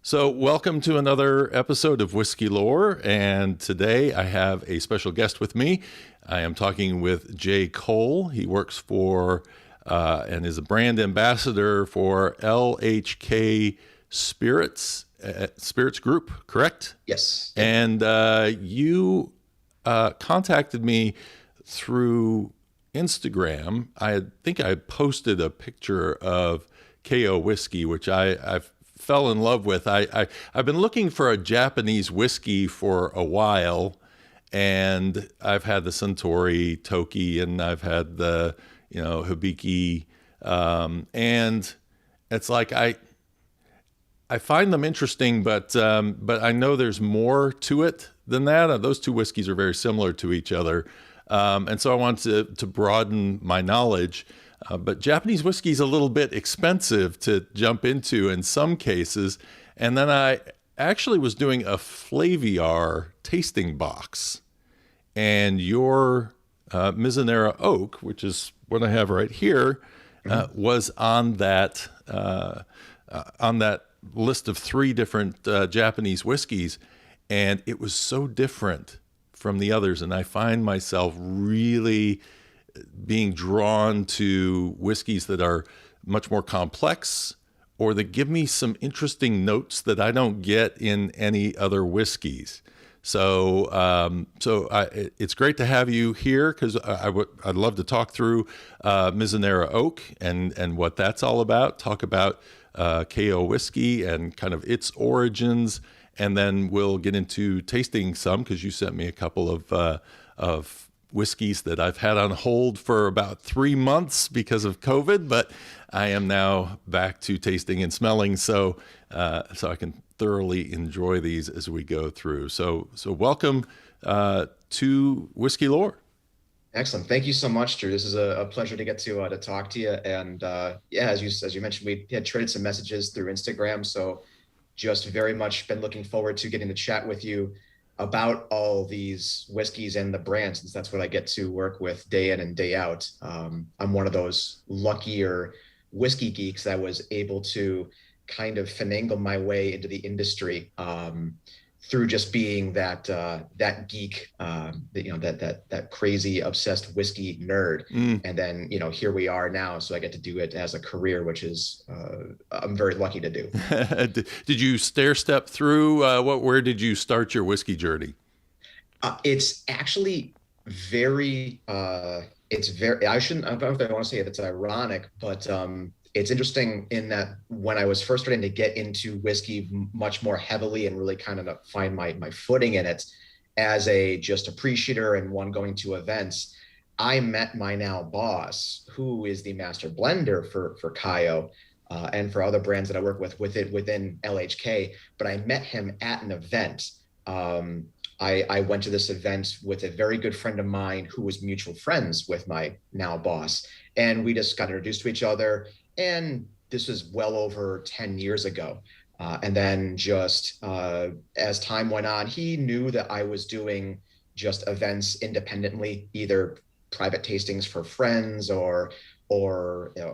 So, welcome to another episode of Whiskey Lore. And today I have a special guest with me. I am talking with Jay Cole. He works for and is a brand ambassador for LHK Spirits, Spirits Group, correct? Yes. Yep. And you contacted me through Instagram. I think I posted a picture of Kaiyo whiskey, which I fell in love with. I've been looking for a Japanese whiskey for a while, and I've had the Suntory Toki, and I've had the Hibiki, and it's like I find them interesting, but I know there's more to it than that. Those two whiskeys are very similar to each other, and so I wanted to broaden my knowledge. But Japanese whiskey is a little bit expensive to jump into in some cases. And then I actually was doing a Flaviar tasting box. And your Mizunara Oak, which is what I have right here, was on that list of three different Japanese whiskeys. And it was so different from the others. And I find myself really being drawn to whiskeys that are much more complex or that give me some interesting notes that I don't get in any other whiskeys. It's great to have you here because I'd love to talk through Mizunara Oak and what that's all about. Talk about Kaiyo whiskey and kind of its origins, and then we'll get into tasting some because you sent me a couple of whiskeys that I've had on hold for about 3 months because of COVID, but I am now back to tasting and smelling, so I can thoroughly enjoy these as we go through. So welcome to Whiskey Lore. Excellent. Thank you so much, Drew. This is a pleasure to get to talk to you. And yeah, as you mentioned, we had traded some messages through Instagram. So just very much been looking forward to getting to chat with you about all these whiskeys and the brands, since that's what I get to work with day in and day out. I'm one of those luckier whiskey geeks that was able to kind of finagle my way into the industry through just being that geek, that crazy obsessed whiskey nerd. And then here we are now, so I get to do it as a career, which is I'm very lucky to do. Did you stair step through where did you start your whiskey journey? It's actually very I shouldn't, I don't know if I want to say it's ironic, but it's interesting in that when I was first starting to get into whiskey much more heavily and really kind of find my footing in it as a just appreciator and one going to events, I met my now boss, who is the master blender for Kaiyo and for other brands that I work with within LHK. But I met him at an event. I went to this event with a very good friend of mine who was mutual friends with my now boss, and we just got introduced to each other. And this was well over 10 years ago. And then just as time went on, he knew that I was doing just events independently, either private tastings for friends or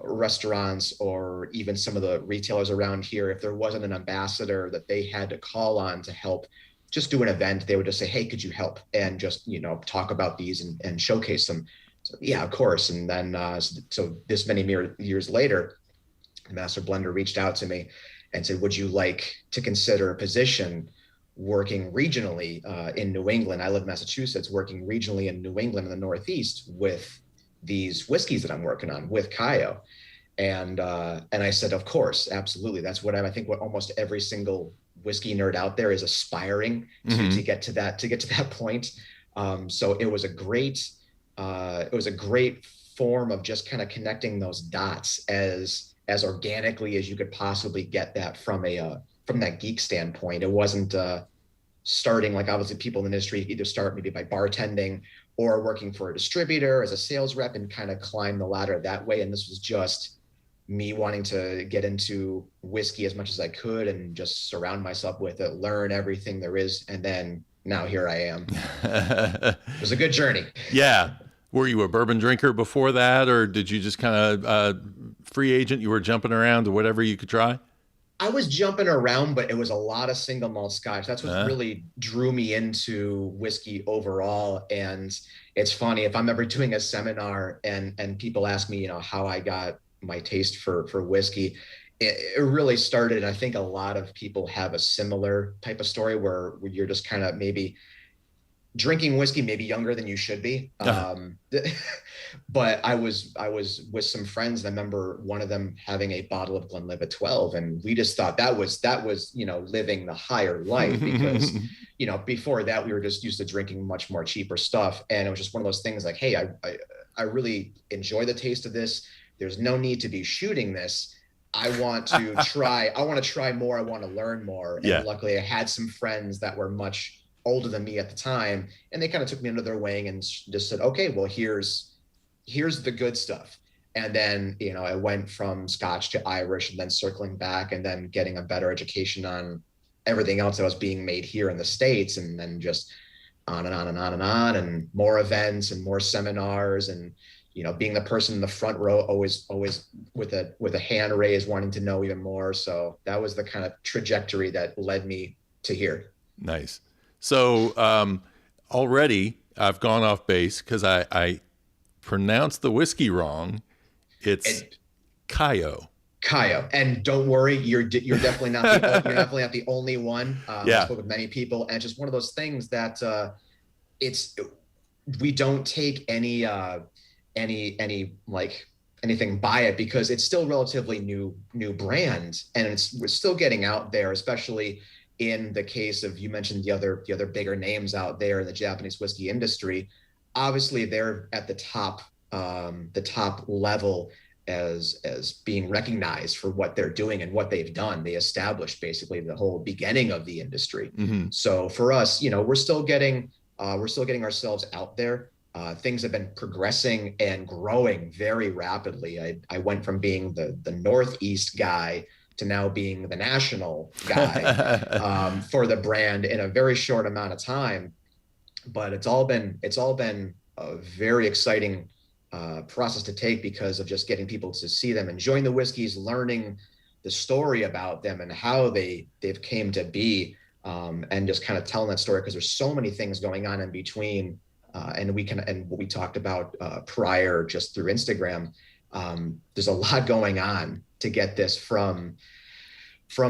restaurants, or even some of the retailers around here. If there wasn't an ambassador that they had to call on to help just do an event, they would just say, hey, could you help? And just, talk about these and showcase them. So, yeah, of course. And then, so this many years later, the master blender reached out to me and said, would you like to consider a position working regionally in New England? I live in Massachusetts, working regionally in New England in the Northeast with these whiskeys that I'm working on with Kaiyo. And I said, of course, absolutely. That's what I think what almost every single whiskey nerd out there is aspiring to get to that point. So it was a great form of just kind of connecting those dots as organically as you could possibly get that from that geek standpoint. It wasn't starting like obviously people in the industry either start maybe by bartending or working for a distributor as a sales rep and kind of climb the ladder that way. And this was just me wanting to get into whiskey as much as I could and just surround myself with it, learn everything there is. And then now here I am. It was a good journey. Yeah. Were you a bourbon drinker before that, or did you just kind of free agent? You were jumping around to whatever you could try? I was jumping around, but it was a lot of single malt scotch. That's what Uh, really drew me into whiskey overall. And it's funny, if I'm ever doing a seminar and people ask me, how I got my taste for whiskey, it really started. And I think a lot of people have a similar type of story where you're just kind of maybe drinking whiskey, maybe younger than you should be. But I was with some friends, and I remember one of them having a bottle of Glenlivet 12, and we just thought that was living the higher life, because before that we were just used to drinking much more cheaper stuff, and it was just one of those things like, hey, I really enjoy the taste of this. There's no need to be shooting this. I want to try more. I want to learn more. And yeah, luckily I had some friends that were much older than me at the time, and they kind of took me under their wing and just said, okay, well, here's the good stuff. And then I went from Scotch to Irish, and then circling back, and then getting a better education on everything else that was being made here in the States, and then just on and on and on and on, and more events and more seminars, and being the person in the front row, always with a hand raised, wanting to know even more. So that was the kind of trajectory that led me to here. nice. So already I've gone off base because I pronounced the whiskey wrong. It's And Kaiyo. Kaiyo, and don't worry, you're definitely not the only one. I Yeah. spoke with many people, and it's just one of those things that it's we don't take any like anything by it, because it's still relatively new brand, and we're still getting out there, especially in the case of, you mentioned the other bigger names out there in the Japanese whiskey industry. Obviously they're at the top level, as being recognized for what they're doing and what they've done. They established basically the whole beginning of the industry. Hmm. So for us, we're still getting ourselves out there. Things have been progressing and growing very rapidly. I went from being the Northeast guy to now being the national guy, for the brand in a very short amount of time. But it's all been a very exciting process to take, because of just getting people to see them, enjoying the whiskeys, learning the story about them and how they've came to be, and just kind of telling that story, because there's so many things going on in between. And what we talked about prior, just through Instagram, there's a lot going on to get this from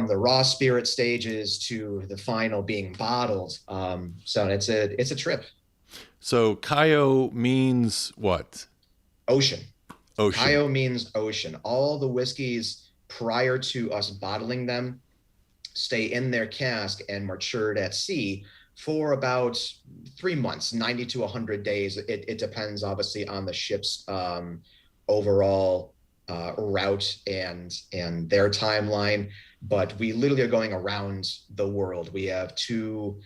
the raw spirit stages to the final being bottled. So it's a trip. So Kaiyo means what? Ocean. Ocean. Kaiyo means ocean. All the whiskeys prior to us bottling them stay in their cask and matured at sea for about 3 months, 90 to 100 days. It depends obviously on the ship's overall route and their timeline. But we literally are going around the world. We have two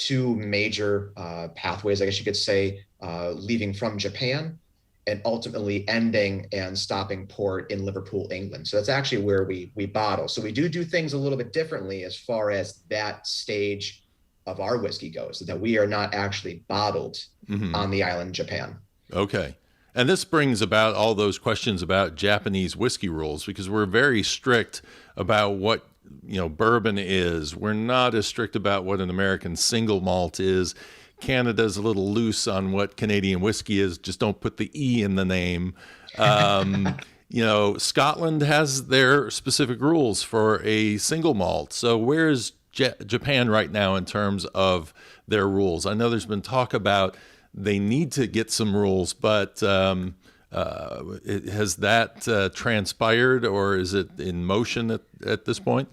major pathways, I guess you could say, leaving from Japan and ultimately ending and stopping port in Liverpool, England. So that's actually where we bottle. So we do things a little bit differently as far as that stage of our whiskey goes, that we are not actually bottled Hmm. on the island Japan. Okay. And this brings about all those questions about Japanese whiskey rules, because we're very strict about what, bourbon is. We're not as strict about what an American single malt is. Canada's a little loose on what Canadian whiskey is. Just don't put the E in the name. Um, Scotland has their specific rules for a single malt. So where's Japan right now in terms of their rules? I know there's been talk about they need to get some rules, but has that transpired, or is it in motion at this point?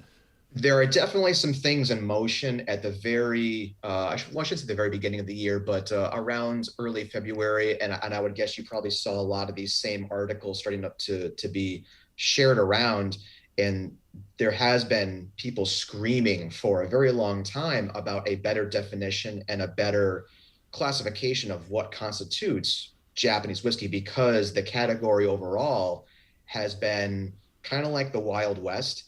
There are definitely some things in motion at the very, I should say the very beginning of the year, but around early February. And I would guess you probably saw a lot of these same articles starting up to be shared around. And there has been people screaming for a very long time about a better definition and a better classification of what constitutes Japanese whiskey, because the category overall has been kind of like the Wild West,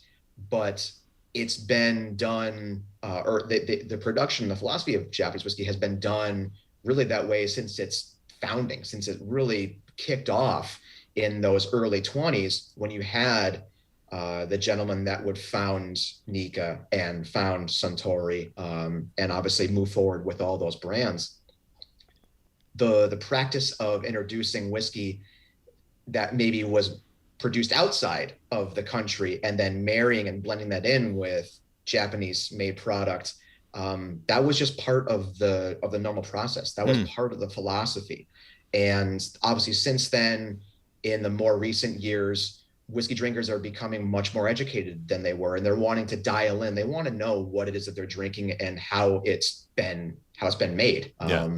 but it's been done, or the production, the philosophy of Japanese whiskey has been done really that way since its founding, since it really kicked off in those early 20s, when you had the gentleman that would found Nika and found Suntory, and obviously move forward with all those brands. The practice of introducing whiskey that maybe was produced outside of the country and then marrying and blending that in with Japanese made product, that was just part of the normal process. That was part of the philosophy. And obviously since then, in the more recent years, whiskey drinkers are becoming much more educated than they were, and they're wanting to dial in. They want to know what it is that they're drinking and how it's been made. Yeah.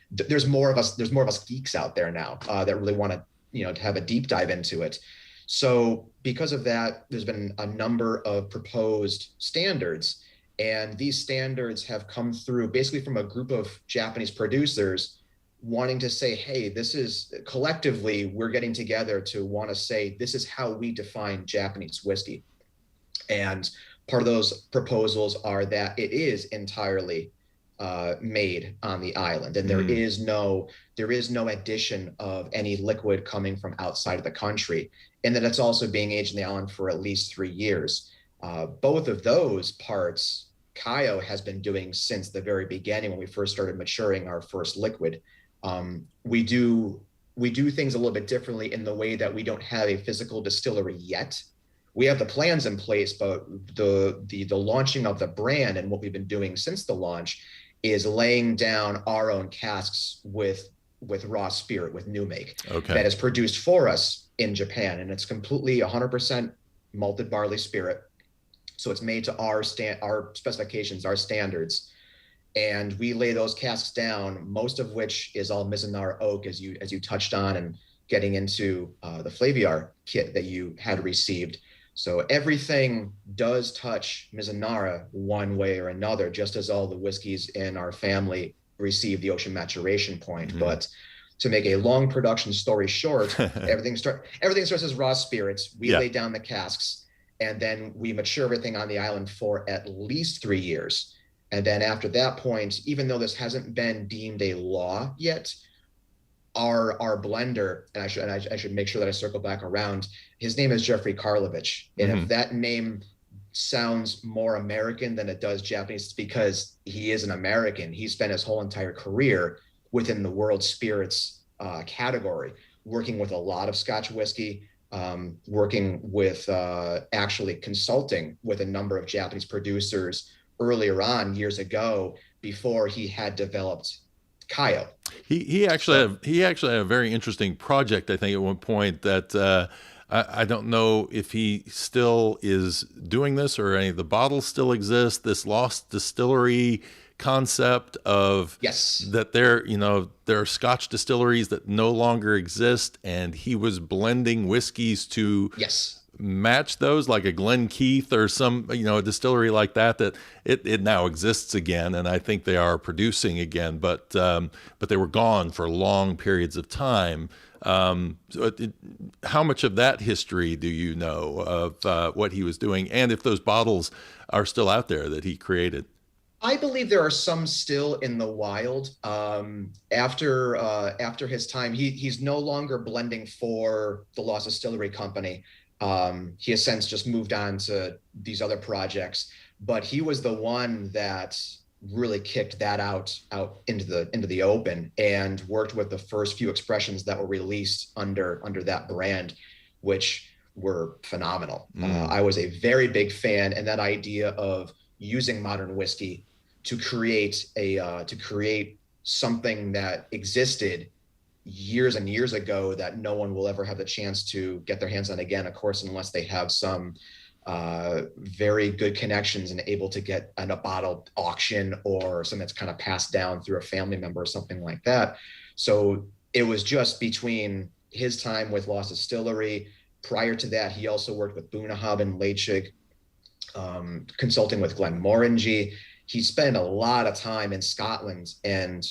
There's more of us geeks out there now that really want to, to have a deep dive into it. So because of that, there's been a number of proposed standards, and these standards have come through basically from a group of Japanese producers wanting to say, hey, this is collectively, we're getting together to want to say, this is how we define Japanese whiskey. And part of those proposals are that it is entirely made on the island, and there is no addition of any liquid coming from outside of the country, and that it's also being aged on the island for at least 3 years. Both of those parts, Kaiyo has been doing since the very beginning when we first started maturing our first liquid. We do things a little bit differently in the way that we don't have a physical distillery yet. We have the plans in place, but the launching of the brand and what we've been doing since the launch is laying down our own casks with raw spirit, with new make, that is produced for us in Japan, and it's completely 100% malted barley spirit. So it's made to our specifications, our standards, and we lay those casks down, most of which is all Mizunara oak, as you touched on, and getting into the Flaviar kit that you had received. So everything does touch Mizunara one way or another, just as all the whiskeys in our family receive the ocean maturation point. But to make a long production story short, everything starts as raw spirits. We lay down the casks, and then we mature everything on the island for at least 3 years. And then after that point, even though this hasn't been deemed a law yet, our blender, and I should make sure that I circle back around, his name is Jeffrey Karlovich. And if that name sounds more American than it does Japanese, it's because he is an American. He spent his whole entire career within the world spirits category, working with a lot of Scotch whiskey, working with actually consulting with a number of Japanese producers earlier on, years ago, before he had developed Kaiyo. He actually had a very interesting project, I think, at one point that I don't know if he still is doing this or any of the bottles still exist. This lost distillery concept of that there are Scotch distilleries that no longer exist, and he was blending whiskeys to match those, like a Glen Keith or some, a distillery like that it now exists again, and I think they are producing again, but they were gone for long periods of time. How much of that history do you know of what he was doing, and if those bottles are still out there that he created? I believe there are some still in the wild. After his time, he's no longer blending for the Lost Distillery Company. He has since just moved on to these other projects, but he was the one that really kicked that out into the open and worked with the first few expressions that were released under that brand, which were phenomenal. I was a very big fan, and that idea of using modern whiskey to create something that existed years and years ago that no one will ever have the chance to get their hands on again, of course, unless they have some very good connections and able to get a bottle auction or something that's kind of passed down through a family member or something like that. So it was just between his time with Lost Distillery. Prior to that, he also worked with Bunahab and Leipzig, consulting with Glenmorangie. He spent a lot of time in Scotland and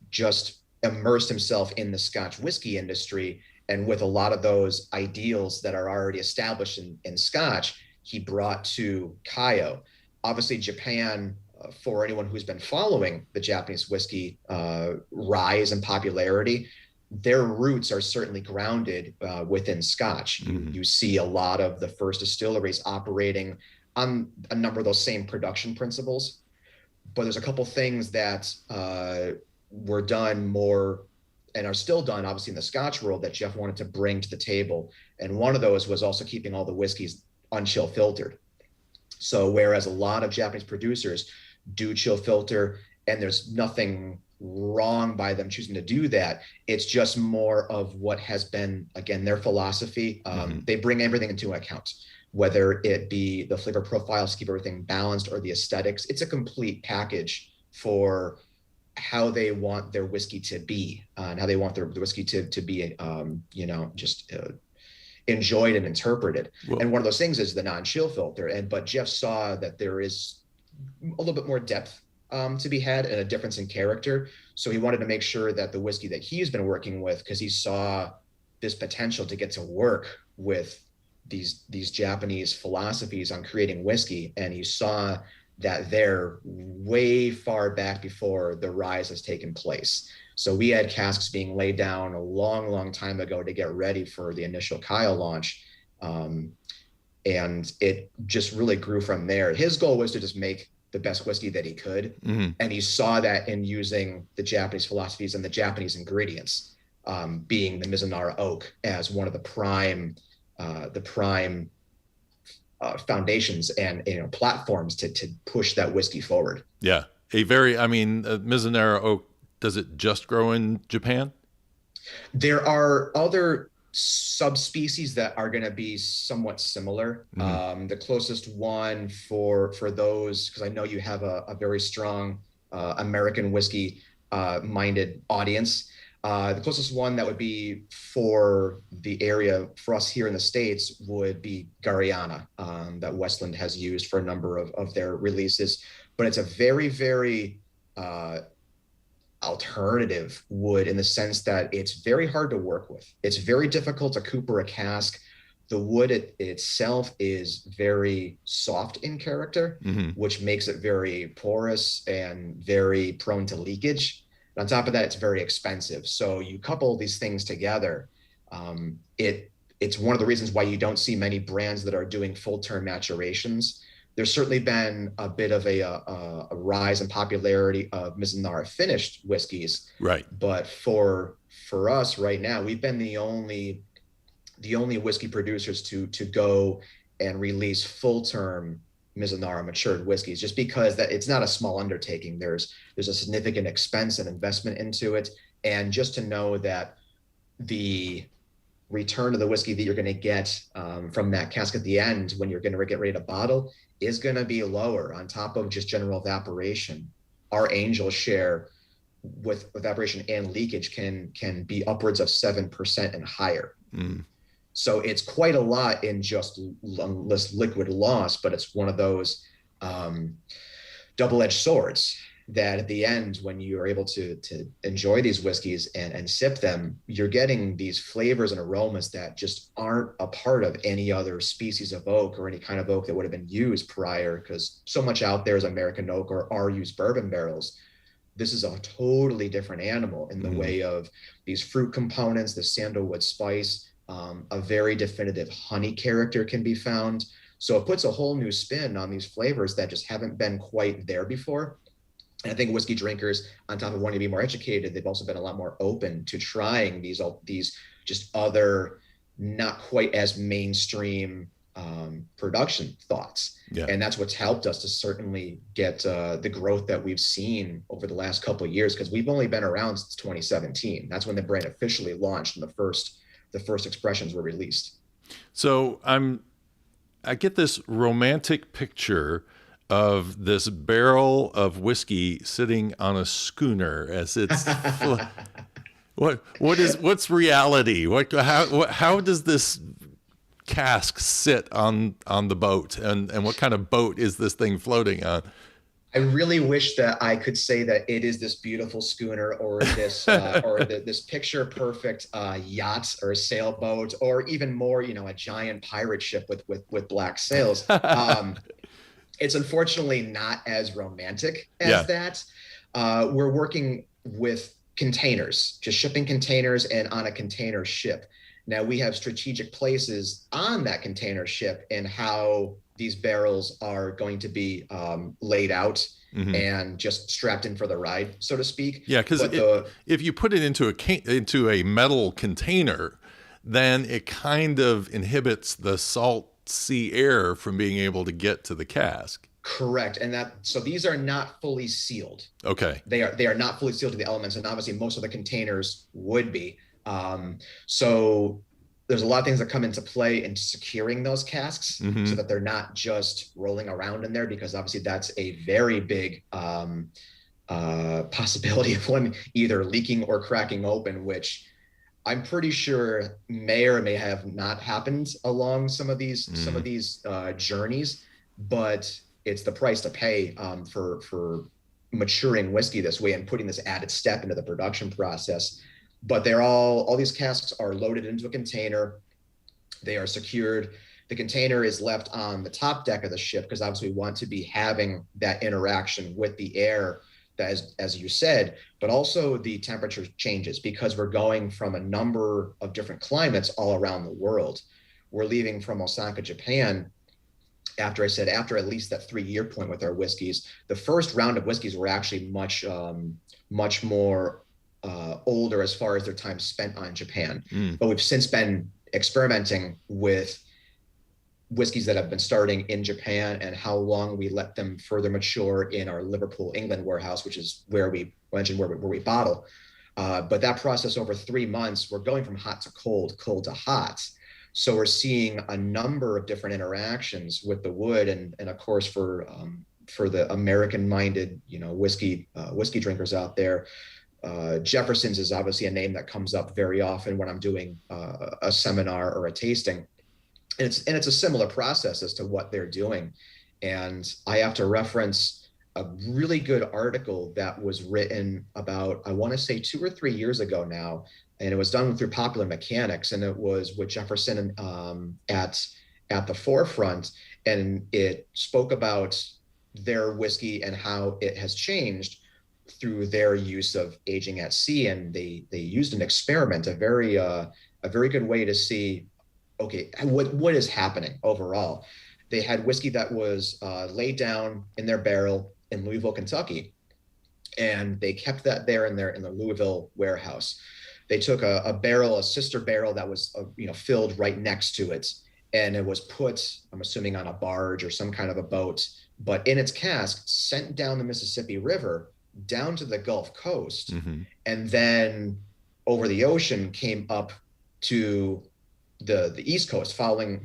just immersed himself in the Scotch whiskey industry. And with a lot of those ideals that are already established in Scotch, he brought to Kaiyo. Obviously, Japan, for anyone who's been following the Japanese whiskey rise in popularity, their roots are certainly grounded within Scotch. You see a lot of the first distilleries operating on a number of those same production principles, but there's a couple things that were done more and are still done, obviously, in the Scotch world that Jeff wanted to bring to the table. And one of those was also keeping all the whiskeys unchill filtered. So whereas a lot of Japanese producers do chill filter, and there's nothing wrong by them choosing to do that, it's just more of what has been, again, their philosophy. They bring everything into account, whether it be the flavor profiles to keep everything balanced or the aesthetics. It's a complete package for how they want their whiskey to be, and how they want their whiskey to be, just enjoyed and interpreted. Well, and one of those things is the non-chill filter. But Jeff saw that there is a little bit more depth to be had and a difference in character. So he wanted to make sure that the whiskey that he's been working with, because he saw this potential to get to work with these Japanese philosophies on creating whiskey, and he saw that they're way far back before the rise has taken place. So we had casks being laid down a long, long time ago to get ready for the initial Kaiyo launch. And it just really grew from there. His goal was to just make the best whiskey that he could. And he saw that in using the Japanese philosophies and the Japanese ingredients, being the Mizunara oak as one of the prime foundations and platforms to push that whiskey forward. Yeah, Mizunara oak, does it just grow in Japan? There are other subspecies that are going to be somewhat similar. The closest one for those, because I know you have a very strong American whiskey minded audience. The closest one that would be for the area for us here in the States would be Gariana, that Westland has used for a number of their releases. But it's a very, very alternative wood in the sense that it's very hard to work with. It's very difficult to cooper a cask. The wood itself is very soft in character, which makes it very porous and very prone to leakage. And on top of that, it's very expensive. So you couple these things together, it's one of the reasons why you don't see many brands that are doing full-term maturations. There's certainly been a bit of a rise in popularity of Mizunara finished whiskeys. Right. But for us right now, we've been the only whiskey producers to go and release full-term Mizunara matured whiskeys, just because that it's not a small undertaking. There's a significant expense and investment into it. And just to know that the return of the whiskey that you're going to get from that cask at the end when you're going to get ready to bottle is going to be lower on top of just general evaporation. Our Angel share with evaporation and leakage can be upwards of 7% and higher. So it's quite a lot in just liquid loss, but it's one of those double-edged swords that at the end, when you are able to enjoy these whiskeys and sip them, you're getting these flavors and aromas that just aren't a part of any other species of oak or any kind of oak that would have been used prior, because so much out there is American oak or are used bourbon barrels. This is a totally different animal in the way of these fruit components, the sandalwood spice, a very definitive honey character can be found. So it puts a whole new spin on these flavors that just haven't been quite there before. And I think whiskey drinkers, on top of wanting to be more educated, they've also been a lot more open to trying these just other not quite as mainstream production thoughts. Yeah. And that's what's helped us to certainly get the growth that we've seen over the last couple of years, because we've only been around since 2017. That's when the brand officially launched and the first expressions were released. So I get this romantic picture of this barrel of whiskey sitting on a schooner as it's what's reality? How does this cask sit on the boat, and what kind of boat is this thing floating on? I really wish that I could say that it is this beautiful schooner or this this picture perfect yacht or sailboat, or even more, a giant pirate ship with black sails. It's unfortunately not as romantic as that. We're working with containers, just shipping containers and on a container ship. Now we have strategic places on that container ship and how these barrels are going to be laid out Mm-hmm. and just strapped in for the ride, so to speak. Yeah, because But the if you put it into a metal container, then it kind of inhibits the salt sea air from being able to get to the cask. correct, and that so these are not fully sealed. Okay. They are not fully sealed to the elements, and obviously most of the containers would be. So there's a lot of things that come into play in securing those casks Mm-hmm. so that they're not just rolling around in there, because obviously that's a very big possibility of one either leaking or cracking open, which I'm pretty sure may or may have not happened along some of these journeys, but it's the price to pay for maturing whiskey this way and putting this added step into the production process. But they're all these casks are loaded into a container. They are secured. The container is left on the top deck of the ship because obviously we want to be having that interaction with the air, that as you said, but also the temperature changes because we're going from a number of different climates all around the world. We're leaving from Osaka, Japan, after at least that 3-year point with our whiskeys. The first round of whiskeys were actually much more older as far as their time spent on Japan. But we've since been experimenting with whiskeys that have been starting in Japan and how long we let them further mature in our Liverpool, England warehouse, which is where we mentioned where we bottle. But that process over 3 months, we're going from hot to cold, cold to hot. So we're seeing a number of different interactions with the wood, and of course for the American-minded, whiskey drinkers out there, Jefferson's is obviously a name that comes up very often when I'm doing a seminar or a tasting. And it's a similar process as to what they're doing. And I have to reference a really good article that was written about, I want to say 2 or 3 years ago now, and it was done through Popular Mechanics, and it was with Jefferson at the forefront, and it spoke about their whiskey and how it has changed through their use of aging at sea. And they used an experiment, a very good way to see, okay, what is happening overall. They had whiskey that was laid down in their barrel in Louisville, Kentucky, and they kept that there in the Louisville warehouse. They took a sister barrel that was filled right next to it, and it was put, I'm assuming, on a barge or some kind of a boat, but in its cask, sent down the Mississippi River down to the Gulf Coast, and then over the ocean came up to the East Coast, following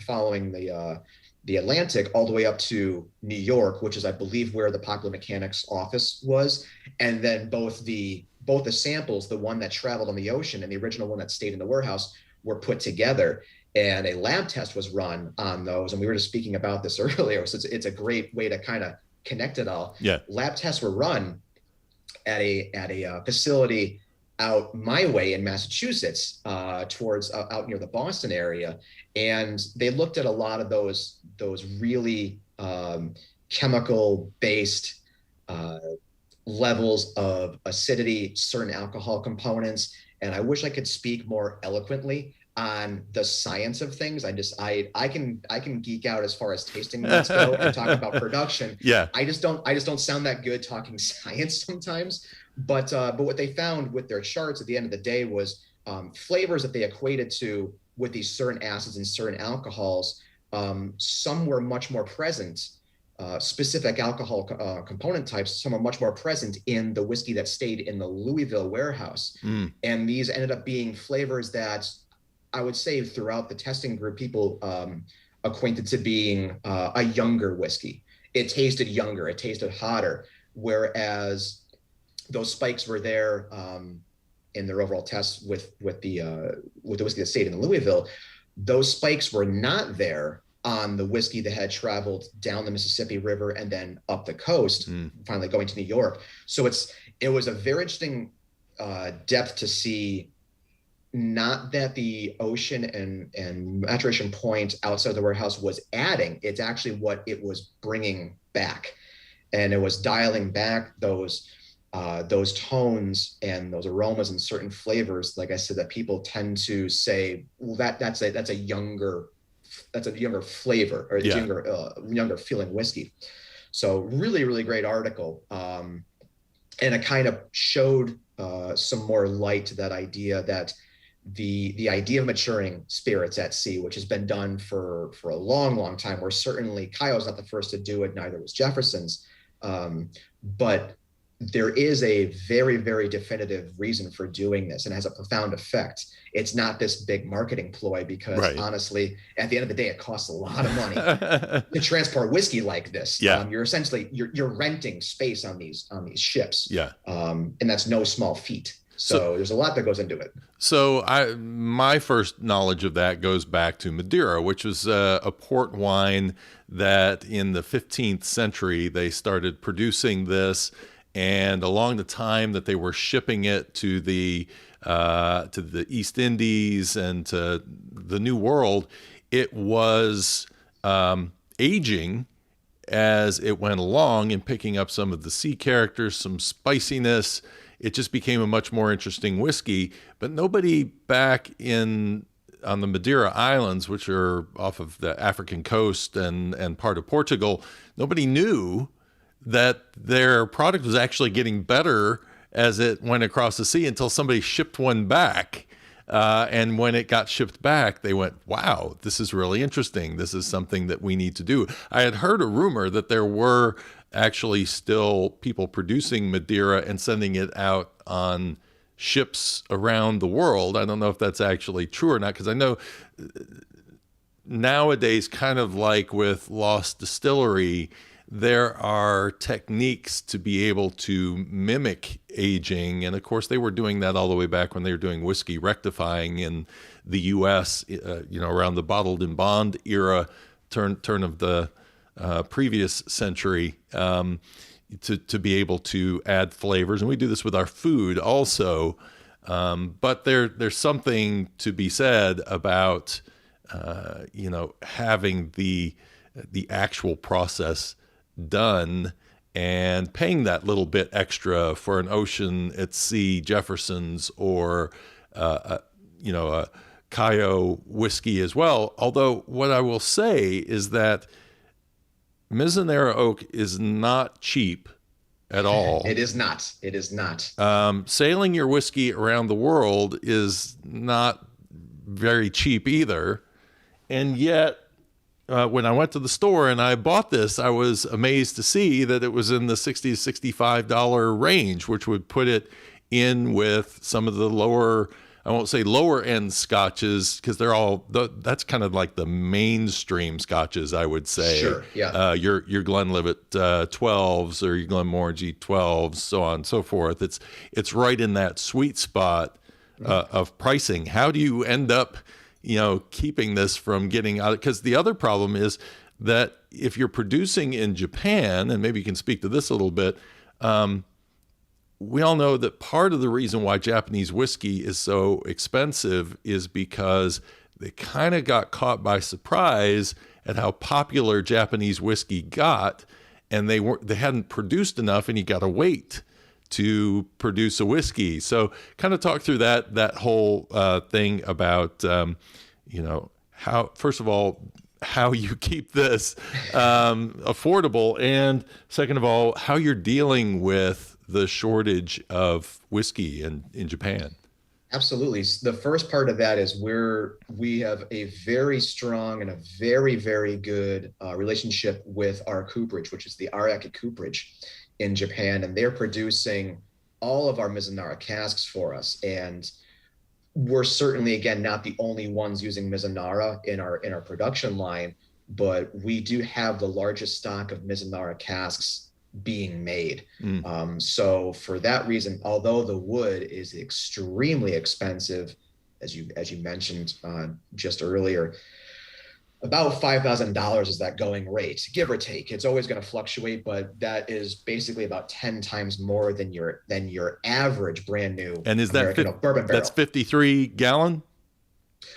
the Atlantic all the way up to New York, which is, I believe, where the Popular Mechanics office was. And then both the samples, the one that traveled on the ocean and the original one that stayed in the warehouse, were put together, and a lab test was run on those. And we were just speaking about this earlier, so it's a great way to kind of connect it all. Yeah. Lab tests were run at a facility out my way in Massachusetts, towards out near the Boston area, and they looked at a lot of those really chemical based levels of acidity, certain alcohol components. And I wish I could speak more eloquently on the science of things. I can geek out as far as tasting notes go and talk about production. Yeah. I just don't sound that good talking science sometimes. But what they found with their charts at the end of the day was flavors that they equated to with these certain acids and certain alcohols. Some were much more present, specific alcohol component types. Some are much more present in the whiskey that stayed in the Louisville warehouse. And these ended up being flavors that I would say throughout the testing group, people acquainted to being a younger whiskey. It tasted younger, it tasted hotter, whereas those spikes were there in their overall tests with the whiskey that stayed in Louisville. Those spikes were not there on the whiskey that had traveled down the Mississippi River and then up the coast, finally going to New York. So it was a very interesting depth to see. Not that the ocean and maturation point outside the warehouse was adding, it's actually what it was bringing back. And it was dialing back those those tones and those aromas and certain flavors, like I said, that people tend to say, well, that's a younger flavor, or it's Yeah. younger feeling whiskey. So really, really great article. And it kind of showed some more light to that idea, that the idea of maturing spirits at sea, which has been done for a long, long time. Where certainly Kaiyo's not the first to do it, neither was Jefferson's, but there is a very, very definitive reason for doing this, and has a profound effect. It's not this big marketing ploy, because Right. honestly, at the end of the day, it costs a lot of money to transport whiskey like this. Yeah. You're essentially you're renting space on these ships, Yeah. and that's no small feat. So there's a lot that goes into it. So my first knowledge of that goes back to Madeira, which was a port wine that in the 15th century they started producing this, and along the time that they were shipping it to the East Indies and to the New World, it was aging as it went along and picking up some of the sea characters, some spiciness. It just became a much more interesting whiskey. But nobody back on the Madeira Islands, which are off of the African coast and part of Portugal, nobody knew that their product was actually getting better as it went across the sea, until somebody shipped one back. And when it got shipped back, they went, wow, this is really interesting. This is something that we need to do. I had heard a rumor that there were actually still people producing Madeira and sending it out on ships around the world. I don't know if that's actually true or not, because I know nowadays, kind of like with Lost Distillery, there are techniques to be able to mimic aging. And of course, they were doing that all the way back when they were doing whiskey rectifying in the US, around the bottled in bond era, turn of the previous century, to be able to add flavors. And we do this with our food also. But there's something to be said about, having the actual process done and paying that little bit extra for an Ocean at Sea Jefferson's or a Kaiyo whiskey as well. Although what I will say is that Mizunara oak is not cheap at all. It is not. It is not. Sailing your whiskey around the world is not very cheap either. And yet, when I went to the store and I bought this, I was amazed to see that it was in the $60 to $65 range, which would put it in with some of the lower, I won't say lower end scotches, because that's kind of like the mainstream scotches, I would say. Sure, yeah. Your Glenlivet 12s or your Glenmorangie 12s, so on and so forth. It's right in that sweet spot of pricing. How do you end up keeping this from getting out? Because the other problem is that if you're producing in Japan, and maybe you can speak to this a little bit, we all know that part of the reason why Japanese whiskey is so expensive is because they kind of got caught by surprise at how popular Japanese whiskey got, and they hadn't produced enough, and you got to wait to produce a whiskey. So kind of talk through that whole thing about, how, first of all, how you keep this affordable, and second of all, how you're dealing with the shortage of whiskey in Japan. Absolutely. The first part of that is we have a very strong and a very, very good relationship with our cooperage, which is the Araki cooperage in Japan, and they're producing all of our Mizunara casks for us. And we're certainly, again, not the only ones using Mizunara in our production line, but we do have the largest stock of Mizunara casks being made. So for that reason, although the wood is extremely expensive, as you mentioned just earlier, about $5,000 is that going rate, give or take. It's always going to fluctuate, but that is basically about 10 times more than your average brand new and is American that bourbon barrel. That's 53 gallon?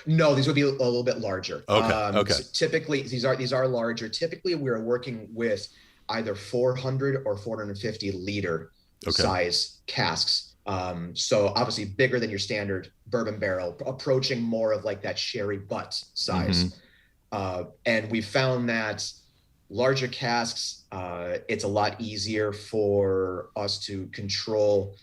No, these would be a little bit larger. Okay. So typically, these are larger. Typically, we're working with either 400 or 450 liter Okay. size casks. So obviously bigger than your standard bourbon barrel, approaching more of like that sherry butt Mm-hmm. size. And we found that larger casks, it's a lot easier for us to control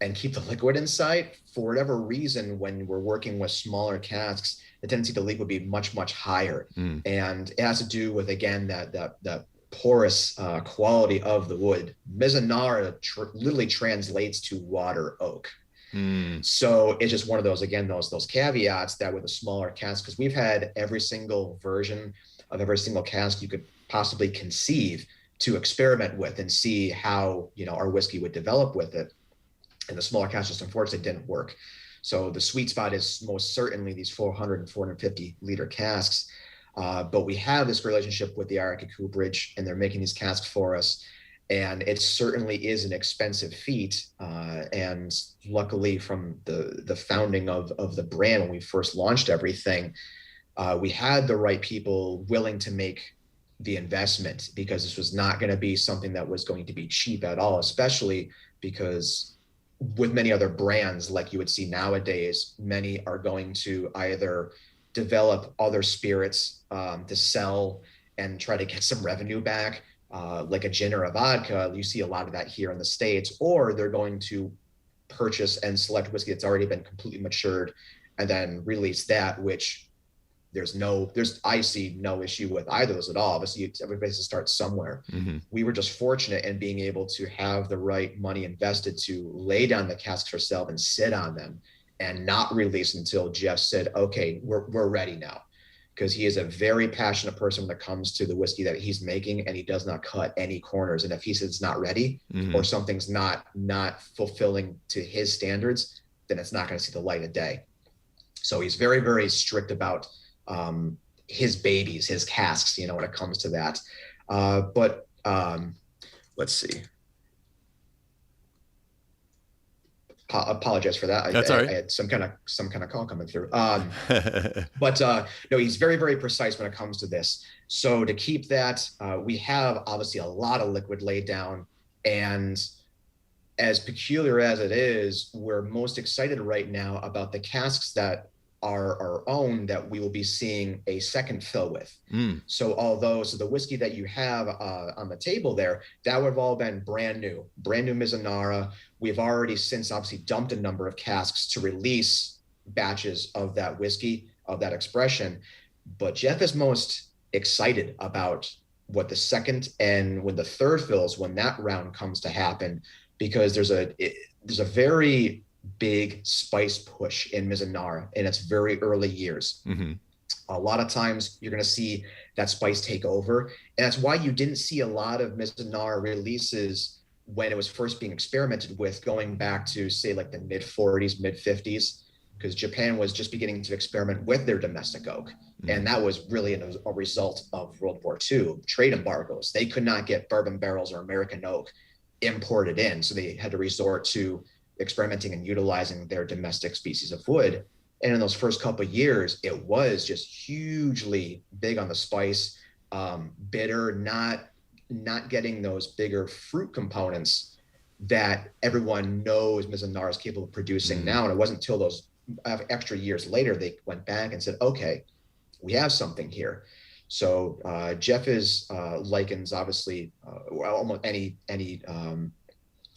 and keep the liquid inside. For whatever reason, when we're working with smaller casks, the tendency to leak would be much, much higher. Mm. And it has to do with, again, that porous quality of the wood. Mizunara literally translates to water oak. Mm. So it's just one of those, again, those caveats that with a smaller cask, because we've had every single version of every single cask you could possibly conceive to experiment with and see how, our whiskey would develop with it. And the smaller cask just unfortunately didn't work. So the sweet spot is most certainly these 400 and 450 liter casks. But we have this relationship with the Araki Cooperage, and they're making these casks for us. And it certainly is an expensive feat. And luckily, from the founding of the brand, when we first launched everything, we had the right people willing to make the investment, because this was not going to be something that was going to be cheap at all, especially because with many other brands like you would see nowadays, many are going to either develop other spirits to sell and try to get some revenue back, like a gin or a vodka. You see a lot of that here in the States, or they're going to purchase and select whiskey that's already been completely matured and then release that, which I see no issue with either of those at all. Obviously, everybody has to start somewhere. Mm-hmm. We were just fortunate in being able to have the right money invested to lay down the casks ourselves and sit on them and not release until Jeff said, okay, we're ready now. Because he is a very passionate person when it comes to the whiskey that he's making, and he does not cut any corners. And if he says it's not ready, Mm-hmm. or something's not fulfilling to his standards, then it's not going to see the light of day. So he's very, very strict about his babies, his casks, when it comes to that. But let's see. Apologize for that. That's all right. I had some kind of call coming through. But no, he's very, very precise when it comes to this. So to keep that, we have obviously a lot of liquid laid down, and as peculiar as it is, we're most excited right now about the casks that are our own that we will be seeing a second fill with. Mm. So the whiskey that you have on the table there, that would have all been brand new Mizunara. We've already since obviously dumped a number of casks to release batches of that whiskey, of that expression. But Jeff is most excited about what the second and when the third fills, when that round comes to happen, because there's a very big spice push in Mizunara in its very early years. Mm-hmm. A lot of times you're going to see that spice take over. And that's why you didn't see a lot of Mizunara releases when it was first being experimented with, going back to, say, like the mid 40s, mid 50s, because Japan was just beginning to experiment with their domestic oak. Mm-hmm. And that was really a result of World War II, trade embargoes. They could not get bourbon barrels or American oak imported in. So they had to resort to experimenting and utilizing their domestic species of wood. And in those first couple of years, it was just hugely big on the spice, bitter, not getting those bigger fruit components that everyone knows Mizunara is capable of producing now. And it wasn't until those extra years later they went back and said, okay, we have something here. So Jeff is likens, obviously, almost any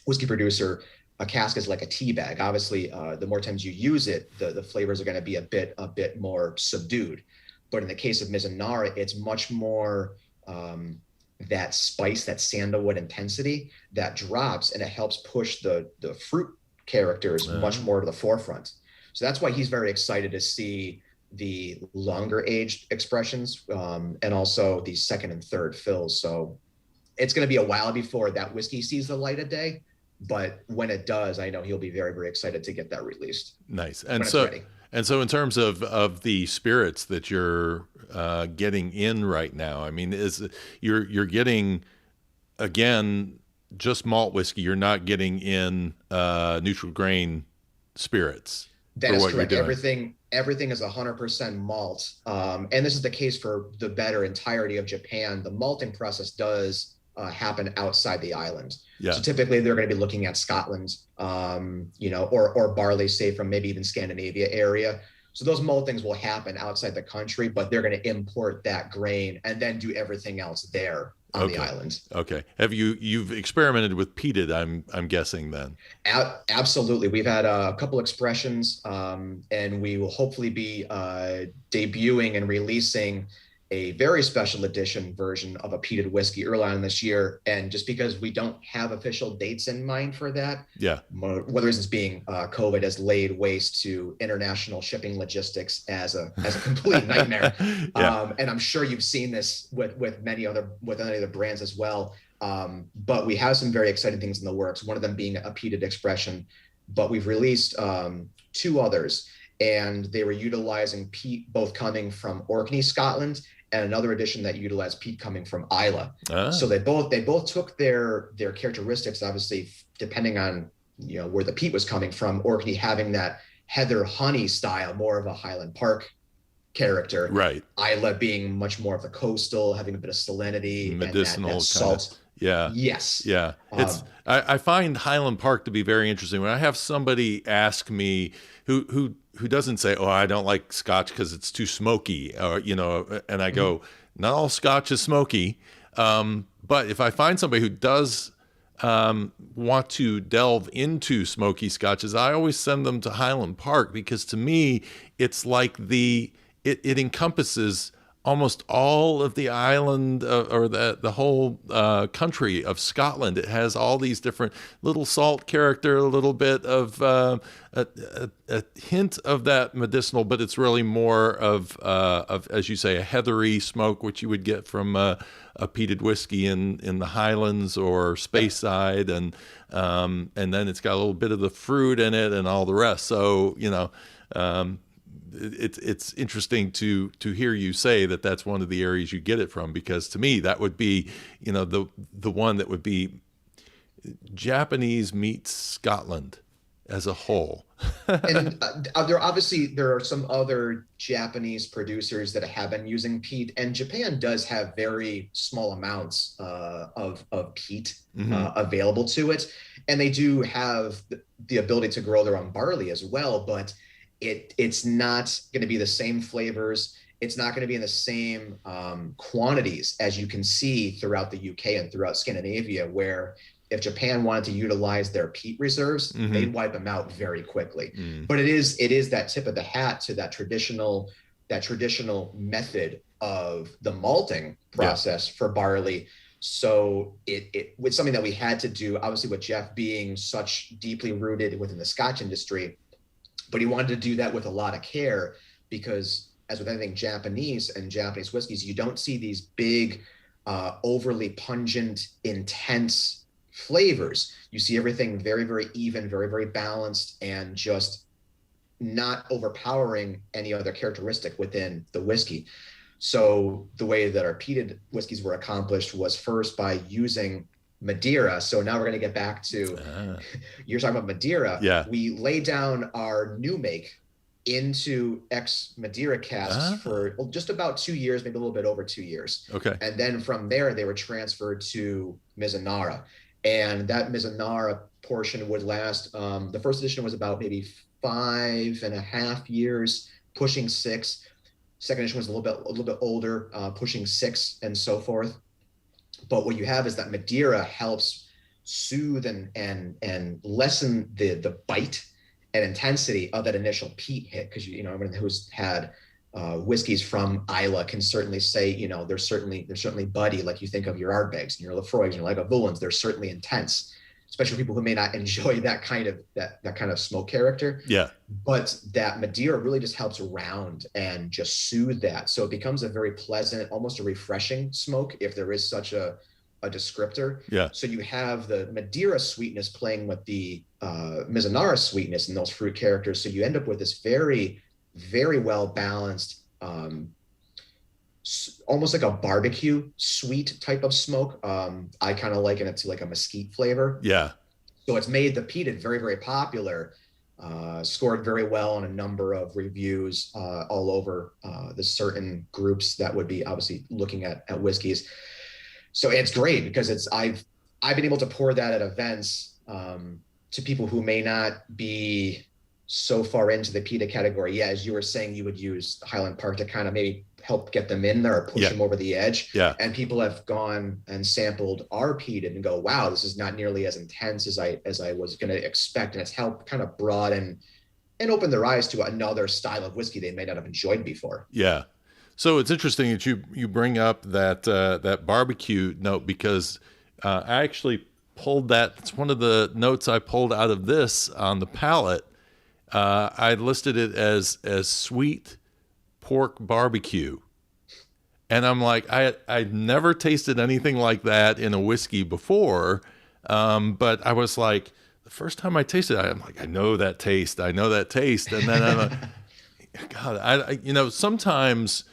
whiskey producer, a cask is like a tea bag. Obviously, the more times you use it, the flavors are going to be a bit more subdued. But in the case of Mizunara, it's much more that spice, that sandalwood intensity that drops, and it helps push the fruit characters much more to the forefront. So that's why he's very excited to see the longer aged expressions and also the second and third fills. So it's going to be a while before that whiskey sees the light of day. But when it does, I know he'll be very, very excited to get that released. Nice. And so in terms of the spirits that you're getting in right now, I mean, you're getting, again, just malt whiskey. You're not getting in neutral grain spirits. That is correct. Everything is 100% malt. And this is the case for the better entirety of Japan. The malting process does happen outside the island. Yeah. So typically they're going to be looking at Scotland, or barley, say from maybe even Scandinavia area. So those maltings will happen outside the country, but they're going to import that grain and then do everything else there on the island. Okay. You've experimented with peated, I'm guessing then. Absolutely. We've had a couple expressions, and we will hopefully be debuting and releasing a very special edition version of a peated whiskey early on this year. And just because we don't have official dates in mind for that, yeah, one of the reasons being COVID has laid waste to international shipping logistics as a complete nightmare. Yeah. And I'm sure you've seen this with many other brands as well. But we have some very exciting things in the works. One of them being a peated expression, but we've released two others, and they were utilizing peat both coming from Orkney, Scotland, and another edition that utilized peat coming from Islay. So they both took their characteristics, obviously depending on where the peat was coming from. Orkney having that heather honey style, more of a Highland Park character, right? Islay being much more of the coastal, having a bit of salinity, medicinal, and that salt. Yeah. Yes. Yeah. I find Highland Park to be very interesting. When I have somebody ask me who doesn't say, "Oh, I don't like Scotch because it's too smoky," or and I go, "Not all Scotch is smoky." But if I find somebody who does want to delve into smoky Scotches, I always send them to Highland Park, because to me, it's like it encompasses almost all of the island, or the whole country of Scotland. It has all these different little salt character, a little bit of a hint of that medicinal, but it's really more of as you say, a heathery smoke, which you would get from a peated whiskey in the Highlands or Speyside, and then it's got a little bit of the fruit in it and all the rest. So it's interesting to hear you say that that's one of the areas you get it from, because to me that would be the one that would be Japanese meets Scotland as a whole. And there are some other Japanese producers that have been using peat, and Japan does have very small amounts of peat available to it, and they do have the ability to grow their own barley as well, but it's not going to be the same flavors. It's not going to be in the same quantities as you can see throughout the UK and throughout Scandinavia, where if Japan wanted to utilize their peat reserves, they'd wipe them out very quickly. But it is that tip of the hat to that traditional method of the malting process for barley. So it was something that we had to do, obviously, with Jeff being such deeply rooted within the Scotch industry. But he wanted to do that with a lot of care, because as with anything Japanese and Japanese whiskeys, you don't see these big, overly pungent, intense flavors. You see everything very, very even, very, very balanced, and just not overpowering any other characteristic within the whiskey. So the way that our peated whiskeys were accomplished was first by using Madeira. So now we're going to get back to you're talking about Madeira. Yeah. We lay down our new make into ex Madeira casks for just about 2 years, maybe a little bit over 2 years. Okay. And then from there, they were transferred to Mizunara. And that Mizunara portion would last. The first edition was about maybe 5.5 years, pushing 6. Second edition was a little bit older, pushing 6, and so forth. But what you have is that Madeira helps soothe and lessen the bite and intensity of that initial peat hit, because everyone who's had whiskeys from Islay can certainly say they're certainly buddy. Like you think of your Ardbegs and your Lafroigs and your Lagavulins, they're certainly intense, especially people who may not enjoy that kind of smoke character. Yeah. But that Madeira really just helps round and just soothe that. So it becomes a very pleasant, almost a refreshing smoke, if there is such a descriptor. Yeah. So you have the Madeira sweetness playing with the Mizunara sweetness and those fruit characters. So you end up with this very, very well balanced, almost like a barbecue sweet type of smoke. I kind of liken it to like a mesquite flavor. Yeah. So it's made the peated very, very popular. Scored very well on a number of reviews all over the certain groups that would be obviously looking at whiskeys. So it's great because I've been able to pour that at events to people who may not be so far into the pita category. Yeah, as you were saying, you would use Highland Park to kind of maybe help get them in there or push Yeah. them over the edge. Yeah. And people have gone and sampled our pita and go, wow, this is not nearly as intense as I was going to expect. And it's helped kind of broaden and open their eyes to another style of whiskey they may not have enjoyed before. Yeah. So it's interesting that you bring up that that barbecue note because I actually pulled that. It's one of the notes I pulled out of this on the palate. I listed it as sweet pork barbecue, and I'm like, I'd never tasted anything like that in a whiskey before, but I was like, the first time I tasted it, I'm like, I know that taste, and then I'm like, God, sometimes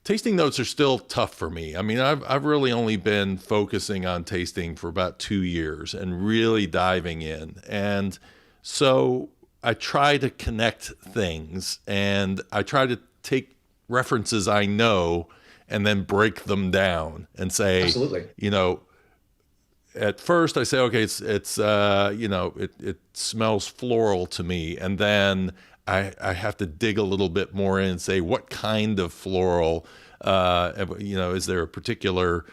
tasting notes are still tough for me. I mean, I've really only been focusing on tasting for about 2 years and really diving in. And so I try to connect things and I try to take references I know and then break them down and say, Absolutely. At first I say, okay, it smells floral to me. And then I have to dig a little bit more in and say, what kind of floral, is there a particular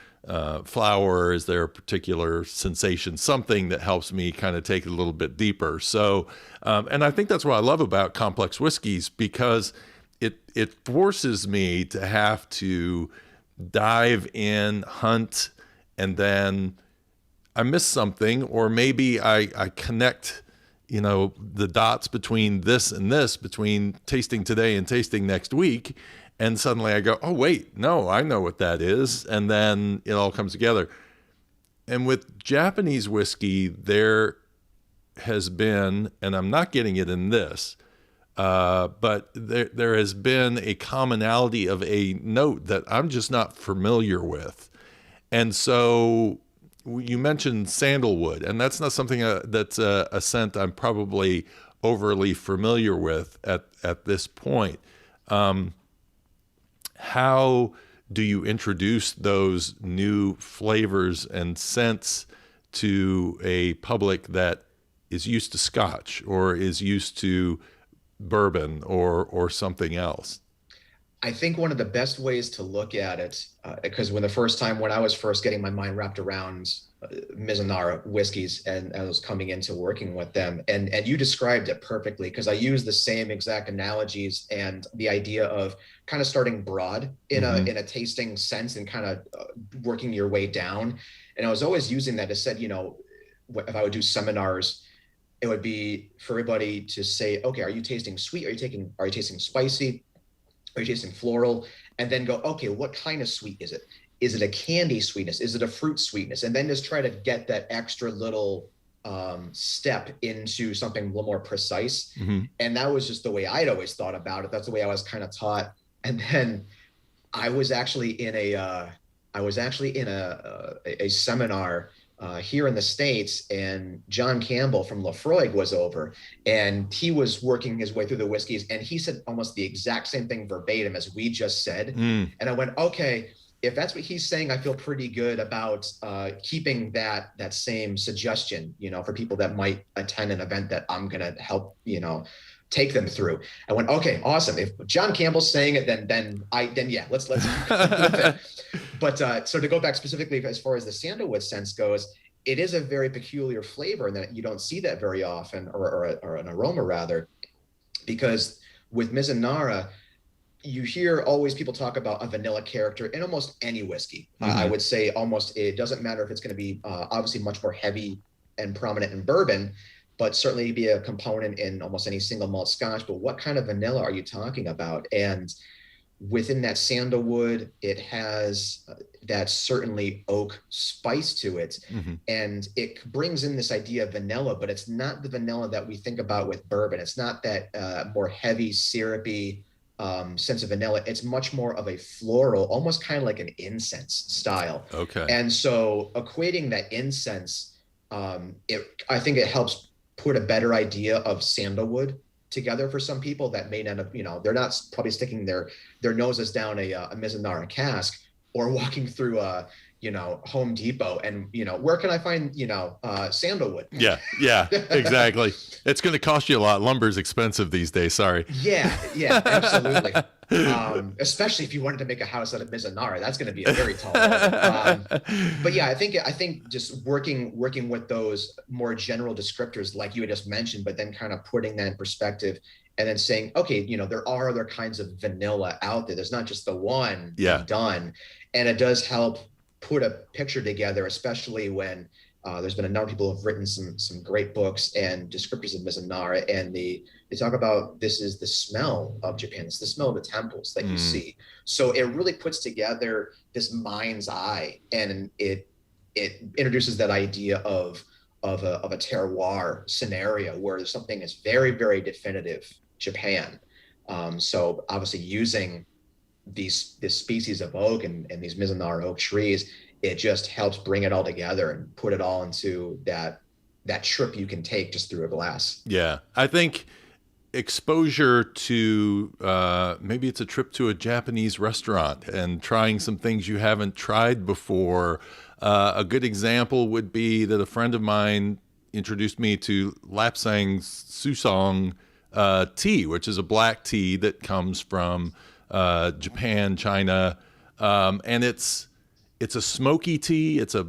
flower? Is there a particular sensation? Something that helps me kind of take it a little bit deeper. So, and I think that's what I love about complex whiskeys because it forces me to have to dive in, hunt, and then I miss something, or maybe I connect, the dots between this and this, between tasting today and tasting next week. And suddenly I go, oh, wait, no, I know what that is. And then it all comes together. And with Japanese whiskey, there has been, and I'm not getting it in this, but there has been a commonality of a note that I'm just not familiar with. And so you mentioned sandalwood, and that's not something that's a scent I'm probably overly familiar with at this point. How do you introduce those new flavors and scents to a public that is used to Scotch or is used to bourbon or something else? I think one of the best ways to look at it, because when I was first getting my mind wrapped around Mizunara whiskeys and I was coming into working with them, and you described it perfectly because I use the same exact analogies and the idea of kind of starting broad in a tasting sense and kind of working your way down. And I was always using that. I said, if I would do seminars, it would be for everybody to say, okay, are you tasting sweet? Are you tasting spicy? Are you tasting floral? And then go, okay, what kind of sweet is it? Is it a candy sweetness? Is it a fruit sweetness? And then just try to get that extra little step into something a little more precise. Mm-hmm. And that was just the way I'd always thought about it. That's the way I was kind of taught. And then I was actually in a seminar here in the States, and John Campbell from Lafroig was over, and he was working his way through the whiskeys, and he said almost the exact same thing verbatim as we just said. And I went, okay, if that's what he's saying, I feel pretty good about keeping that same suggestion, for people that might attend an event that I'm gonna help, take them through. I went, okay, awesome. If John Campbell's saying it, then yeah, let's But so to go back specifically as far as the sandalwood sense goes, it is a very peculiar flavor in that you don't see that very often, or an aroma rather, because with Mizunara, you hear always people talk about a vanilla character in almost any whiskey. Mm-hmm. I would say almost, it doesn't matter if it's going to be obviously much more heavy and prominent in bourbon, but certainly be a component in almost any single malt Scotch. But what kind of vanilla are you talking about? And within that sandalwood, it has that certainly oak spice to it. Mm-hmm. And it brings in this idea of vanilla, but it's not the vanilla that we think about with bourbon. It's not that more heavy, syrupy sense of vanilla. It's much more of a floral, almost kind of like an incense style. Okay. And so equating that incense, I think it helps put a better idea of sandalwood together for some people that may not have, they're not probably sticking their noses down a Mizunara cask or walking through Home Depot and, where can I find, sandalwood? Yeah, yeah, exactly. It's going to cost you a lot. Lumber's expensive these days. Sorry. Yeah, yeah, absolutely. Especially if you wanted to make a house out of Mizunara, that's going to be a very tall order. But yeah, I think just working with those more general descriptors like you had just mentioned, but then kind of putting that in perspective and then saying, okay, there are other kinds of vanilla out there. There's not just the one Yeah, and done. And it does help put a picture together, especially when there's been a number of people who have written some great books and descriptors of Mizunara, and they talk about this is the smell of Japan. It's the smell of the temples that you see. So it really puts together this mind's eye, and it introduces that idea of a terroir scenario where something is very, very definitive Japan. So obviously using this species of oak and these Mizunara oak trees, it just helps bring it all together and put it all into that trip you can take just through a glass. yeah. I think exposure to maybe it's a trip to a Japanese restaurant and trying some things you haven't tried before. A good example would be that a friend of mine introduced me to Lapsang's Susong tea, which is a black tea that comes from Japan, China, and it's a smoky tea. It's a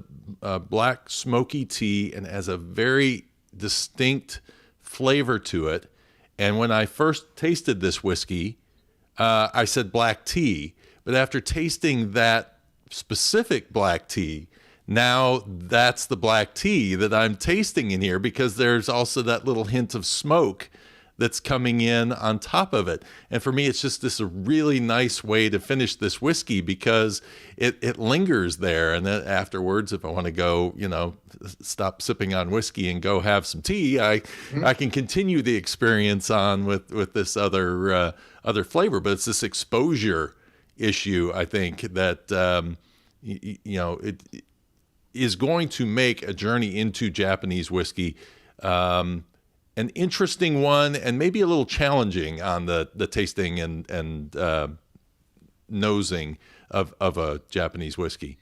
black smoky tea and has a very distinct flavor to it. And when I first tasted this whiskey, I said black tea. But after tasting that specific black tea, now that's the black tea that I'm tasting in here, because there's also that little hint of smoke that's coming in on top of it. And for me, it's just this a really nice way to finish this whiskey, because it lingers there. And then afterwards, if I want to go, stop sipping on whiskey and go have some tea, I can continue the experience on with this other flavor. But it's this exposure issue, I think, that it is going to make a journey into Japanese whiskey an interesting one, and maybe a little challenging on the tasting and nosing of a Japanese whiskey.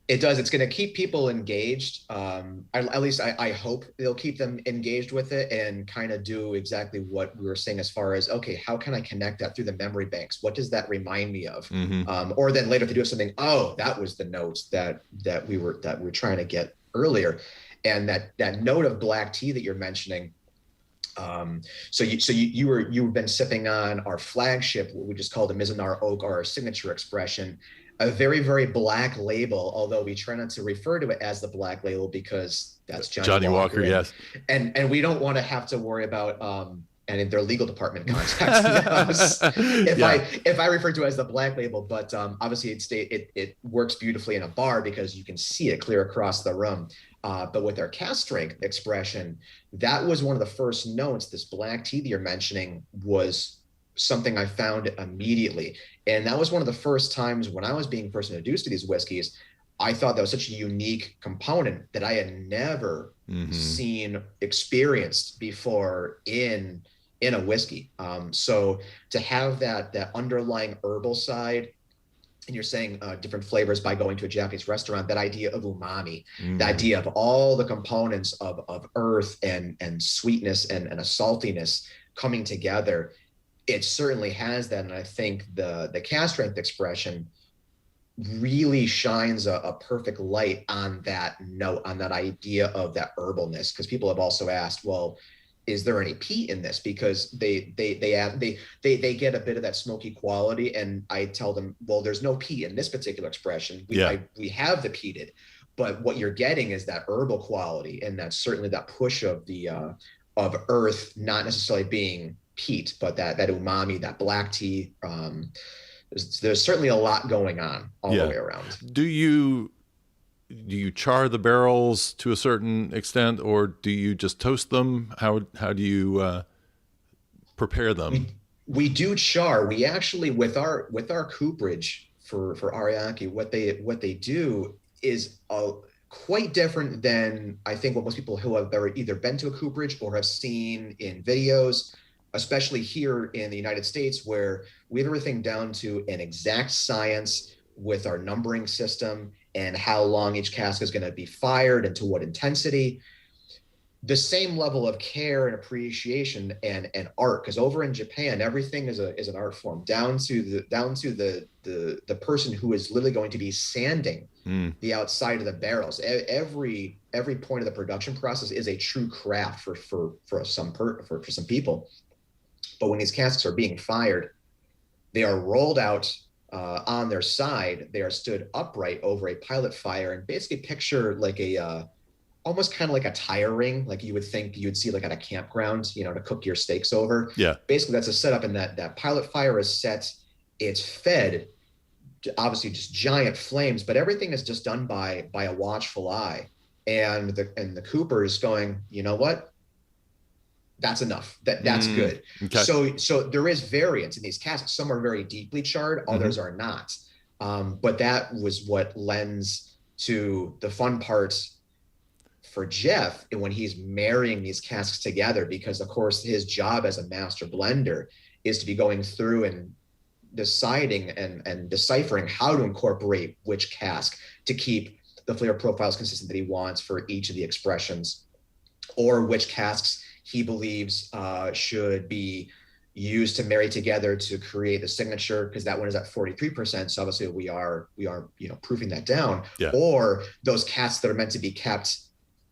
It does. It's going to keep people engaged. At least I hope it'll keep them engaged with it and kind of do exactly what we were saying as far as, okay, how can I connect that through the memory banks? What does that remind me of? Or then later to do something, oh, that was the notes that we were trying to get earlier. And that note of black tea that you're mentioning, so you've been sipping on our flagship, what we just call the Mizunara Oak, our signature expression, a very, very black label, although we try not to refer to it as the black label because that's Johnny Walker. Yes. And we don't want to have to worry about and their legal department contacting us if I refer to it as the black label. But obviously it works beautifully in a bar because you can see it clear across the room. But with our cast strength expression, that was one of the first notes. This black tea that you're mentioning was something I found immediately. And that was one of the first times when I was being first introduced to these whiskeys, I thought that was such a unique component that I had never seen, experienced before in a whiskey. So to have that underlying herbal side, and you're saying different flavors by going to a Japanese restaurant, that idea of umami, the idea of all the components of earth and sweetness and a saltiness coming together, it certainly has that. And I think the cast strength expression really shines a perfect light on that note, on that idea of that herbalness. Because people have also asked, well, is there any peat in this? Because they get a bit of that smoky quality, and I tell them, well, there's no peat in this particular expression. We have the peated, but what you're getting is that herbal quality, and that's certainly that push of the of earth, not necessarily being peat, but that umami, that black tea. There's certainly a lot going on all the way around. Do you char the barrels to a certain extent, or do you just toast them? How do you prepare them? We do char. We actually, with our cooperage for Ariake, what they do is quite different than I think what most people who have either been to a cooperage or have seen in videos, especially here in the United States, where we have everything down to an exact science with our numbering system and how long each cask is going to be fired and to what intensity. The same level of care and appreciation and art, because over in Japan everything is an art form, down to the person who is literally going to be sanding Mm. the outside of the barrels. Every point of the production process is a true craft for some people. But when these casks are being fired, they are rolled out on their side. They are stood upright over a pilot fire, and basically picture like a almost kind of like a tire ring, like you would think you would see like at a campground, to cook your steaks over. Yeah. Basically, that's a setup, and that pilot fire is set. It's fed, obviously, just giant flames, but everything is just done by a watchful eye. And the cooper is going, you know what? That's enough. That's good. Okay. So there is variance in these casks. Some are very deeply charred, others are not. But that was what lends to the fun parts for Jeff and when he's marrying these casks together, because of course his job as a master blender is to be going through and deciding and deciphering how to incorporate which cask to keep the flavor profiles consistent that he wants for each of the expressions, or which casks he believes should be used to marry together to create the signature, because that one is at 43%. So obviously we are proofing that down. Yeah. Or those casks that are meant to be kept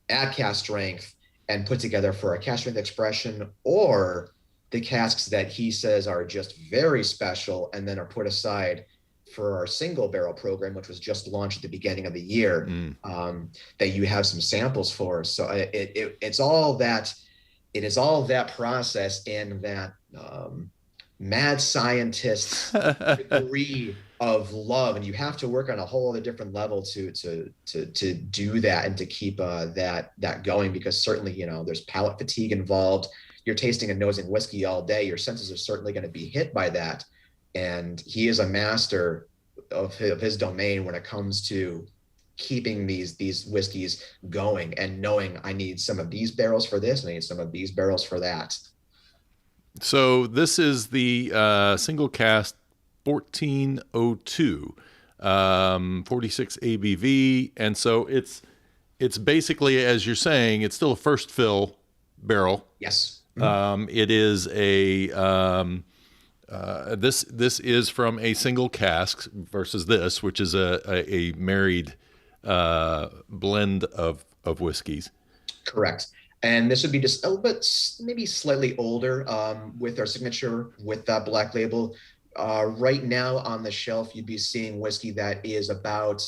at cask strength and put together for a cask strength expression, or the casks that he says are just very special and then are put aside for our single barrel program, which was just launched at the beginning of the year, that you have some samples for. So it's all that. It is all that process and that mad scientist's degree of love, and you have to work on a whole other different level to do that and to keep that going, because certainly there's palate fatigue involved. You're tasting and nosing whiskey all day. Your senses are certainly going to be hit by that, and he is a master of his domain when it comes to keeping these whiskeys going and knowing I need some of these barrels for this and I need some of these barrels for that. So this is the single cask 1402, 46 ABV, and so it's basically, as you're saying, it's still a first fill barrel. Yes. It is a this is from a single cask versus this, which is a married blend of whiskeys. Correct. And this would be just a little bit, maybe slightly older, with our signature, with that black label. Right now on the shelf, you'd be seeing whiskey that is about,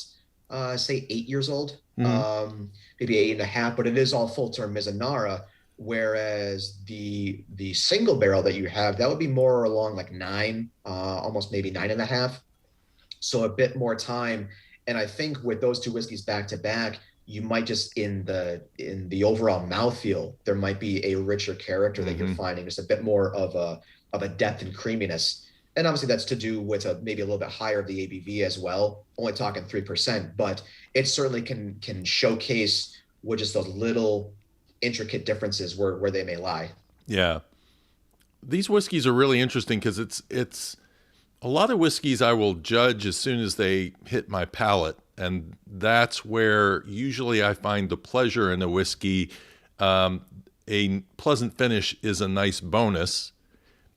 say, 8 years old, maybe 8.5, but it is all full term Mizunara. Whereas the single barrel that you have, that would be more along like 9, almost maybe 9.5. So a bit more time. And I think with those two whiskeys back to back, you might just in the overall mouthfeel, there might be a richer character that you're finding, just a bit more of a depth and creaminess. And obviously that's to do with maybe a little bit higher of the ABV as well, only talking 3%, but it certainly can showcase with just those little intricate differences where they may lie. Yeah. These whiskeys are really interesting because it's a lot of whiskeys I will judge as soon as they hit my palate. And that's where usually I find the pleasure in a whiskey. A pleasant finish is a nice bonus.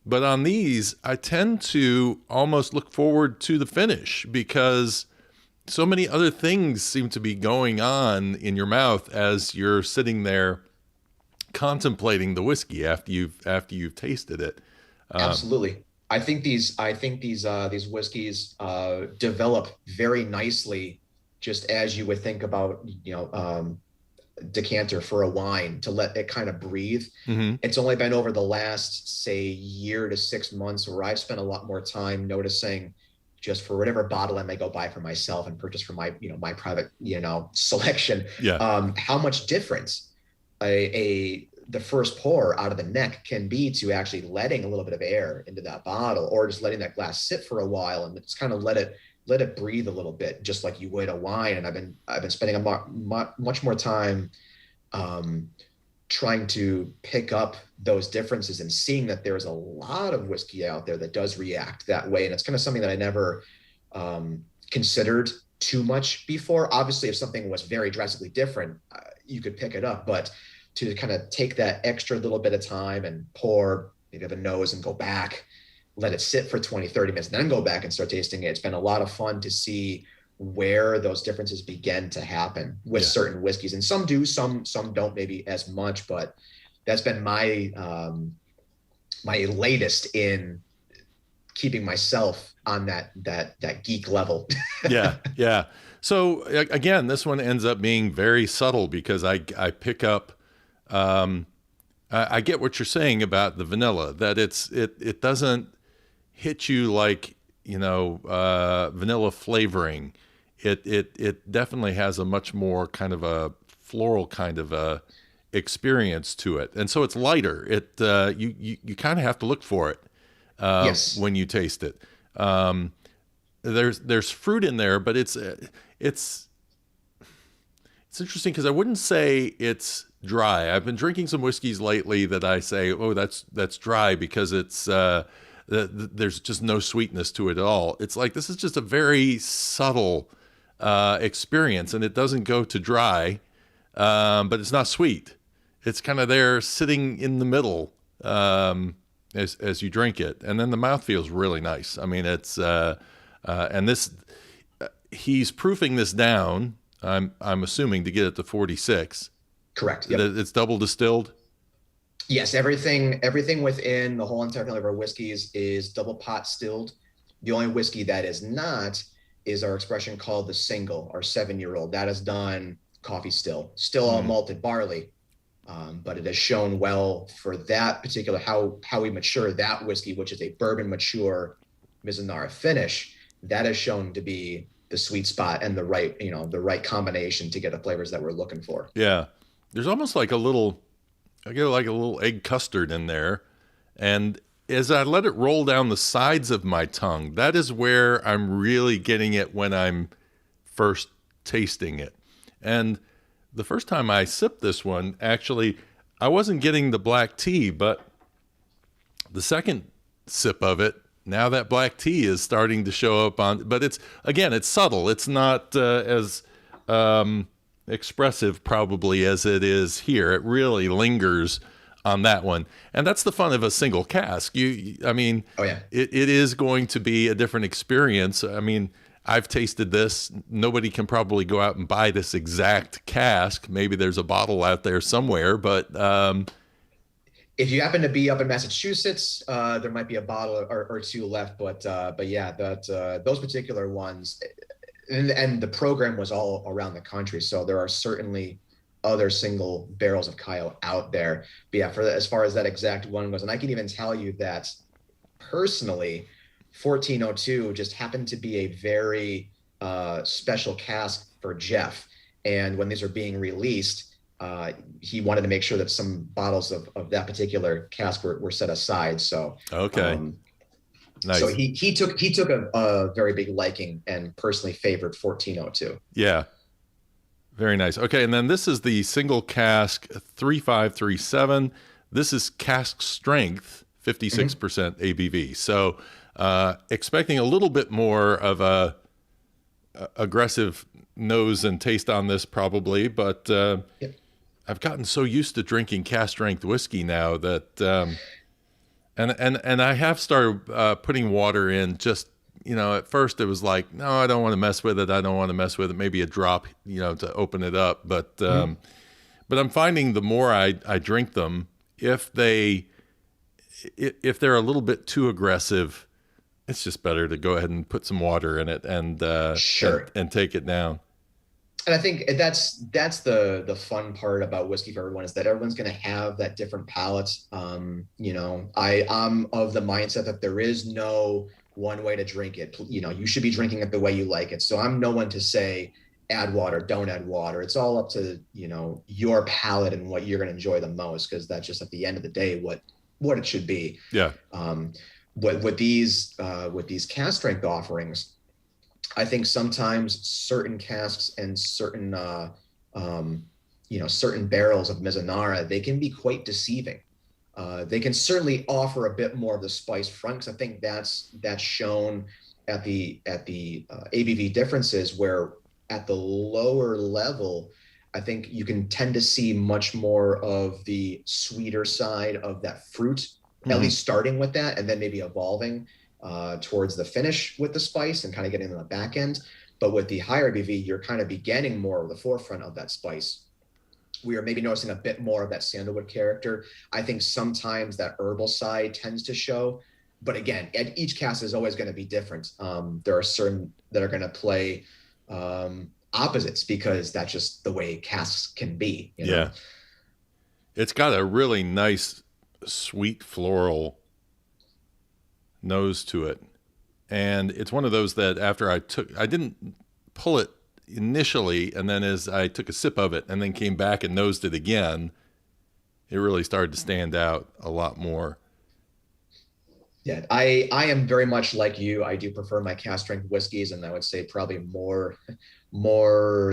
But on these, I tend to almost look forward to the finish because so many other things seem to be going on in your mouth as you're sitting there contemplating the whiskey after you've tasted it. Absolutely. I think these whiskeys develop very nicely, just as you would think about decanter for a wine, to let it kind of breathe. It's only been over the last, say, year to 6 months where I've spent a lot more time noticing, just for whatever bottle I may go buy for myself and purchase for my my private selection, how much difference the first pour out of the neck can be to actually letting a little bit of air into that bottle, or just letting that glass sit for a while and just kind of let it breathe a little bit, just like you would a wine. And I've been spending much more time trying to pick up those differences and seeing that there's a lot of whiskey out there that does react that way. And it's kind of something that I never considered too much before. Obviously, if something was very drastically different, you could pick it up. But to kind of take that extra little bit of time and pour, maybe have a nose and go back, let it sit for 20, 30 minutes, and then go back and start tasting it. It's been a lot of fun to see where those differences begin to happen with Yeah. certain whiskeys. And some do, some don't maybe as much, but that's been my latest in keeping myself on that geek level. Yeah. Yeah. So again, this one ends up being very subtle because I pick up, I get what you're saying about the vanilla, that it doesn't hit you like, vanilla flavoring. It definitely has a much more kind of a floral kind of a experience to it, and so it's lighter. You kind of have to look for it Yes. when you taste it. There's fruit in there, but it's interesting because I wouldn't say it's dry. I've been drinking some whiskeys lately that I say, oh, that's dry because there's just no sweetness to it at all. It's like this is just a very subtle experience, and it doesn't go to dry, but it's not sweet. It's kind of there sitting in the middle as you drink it, and then the mouth feels really nice. I mean, it's and this he's proofing this down. I'm assuming to get it to 46. Correct. Yep. It's double distilled. Yes, everything within the whole entire family of our whiskeys is double pot stilled. The only whiskey that is not is our expression called the single, our 7-year-old. That is done coffee still all malted barley. But it has shown well for that particular how we mature that whiskey, which is a bourbon mature Mizunara finish. That has shown to be the sweet spot and the right combination to get the flavors that we're looking for. Yeah, there's almost like I get like a little egg custard in there, and as I let it roll down the sides of my tongue, that is where I'm really getting it when I'm first tasting it. And the first time I sipped this one, actually, I wasn't getting the black tea, but the second sip of it, now that black tea is starting to show up on, but it's subtle. It's not as expressive probably as it is here. It really lingers on that one. And that's the fun of a single cask. I mean, Oh yeah. it is going to be a different experience. I mean, I've tasted this. Nobody can probably go out and buy this exact cask. Maybe there's a bottle out there somewhere, but If you happen to be up in Massachusetts, there might be a bottle or two left, but yeah, those particular ones, and the program was all around the country, so there are certainly other single barrels of Kaiyo out there. But yeah, as far as that exact one goes, and I can even tell you that personally, 1402 just happened to be a very special cask for Jeff, and when these are being released, he wanted to make sure that some bottles of that particular cask were set aside. So okay. Nice. So he took a very big liking and personally favored 1402. Yeah. Very nice. Okay, and then this is the single cask 3537. This is cask strength, 56% ABV. So expecting a little bit more of a aggressive nose and taste on this probably, but Yep. I've gotten so used to drinking cask strength whiskey now that and I have started putting water in. Just at first it was like, no, I don't want to mess with it. I don't want to mess with it. Maybe a drop, to open it up. But I'm finding the more I drink them, if they're a little bit too aggressive, it's just better to go ahead and put some water in it and Sure. and take it down. And I think that's the fun part about whiskey for everyone, is that everyone's going to have that different palate. I'm of the mindset that there is no one way to drink it. You should be drinking it the way you like it. So I'm no one to say add water, don't add water. It's all up to your palate and what you're going to enjoy the most, because that's just at the end of the day what it should be. Yeah. With these cask strength offerings, I think sometimes certain casks and certain certain barrels of Mizunara, they can be quite deceiving. They can certainly offer a bit more of the spice front, because I think that's shown at the ABV differences, where at the lower level, I think you can tend to see much more of the sweeter side of that fruit, at Hmm. least starting with that, and then maybe evolving towards the finish with the spice and kind of getting to the back end. But with the higher ABV, you're kind of beginning more of the forefront of that spice. We are maybe noticing a bit more of that sandalwood character. I think sometimes that herbal side tends to show, but again, each cast is always going to be different. There are certain that are going to play opposites because that's just the way casts can be, you know? Yeah. It's got a really nice, sweet floral nose to it. And it's one of those that after I didn't pull it initially, and then as I took a sip of it and then came back and nosed it again, it really started to stand out a lot more. Yeah, I am very much like you. I do prefer my cask strength whiskeys, and I would say probably more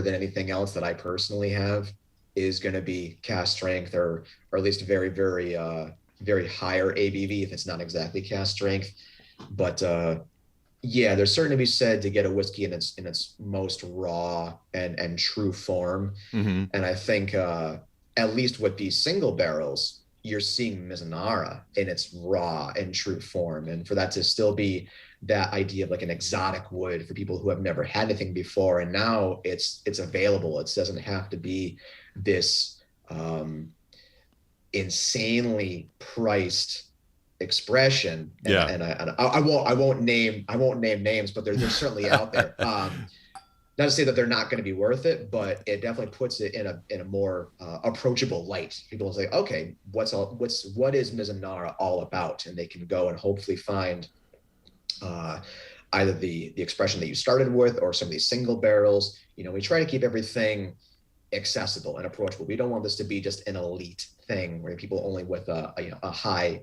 than anything else that I personally have is going to be cask strength, or at least very higher ABV if it's not exactly cask strength. But yeah, there's certainly to be said to get a whiskey in its most raw and true form. Hmm. And I think at least with these single barrels, you're seeing Mizunara in its raw and true form. And for that to still be that idea of like an exotic wood for people who have never had anything before, and now it's available. It doesn't have to be this insanely priced expression. And, Yeah. I won't name names, but they're certainly out there. Not to say that they're not going to be worth it, but it definitely puts it in a more approachable light. People will say, okay, what is Mizunara all about? And they can go and hopefully find either the expression that you started with or some of these single barrels. You know, we try to keep everything accessible and approachable. We don't want this to be just an elite thing where people only with a high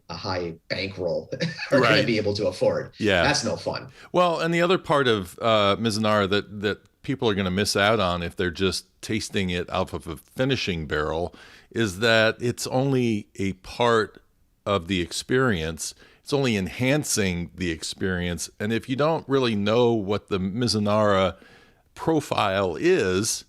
bankroll are going to Right. be able to afford. Yeah. That's no fun. Well, and the other part of Mizunara that people are going to miss out on if they're just tasting it out of a finishing barrel is that it's only a part of the experience. It's only enhancing the experience. And if you don't really know what the Mizunara profile is,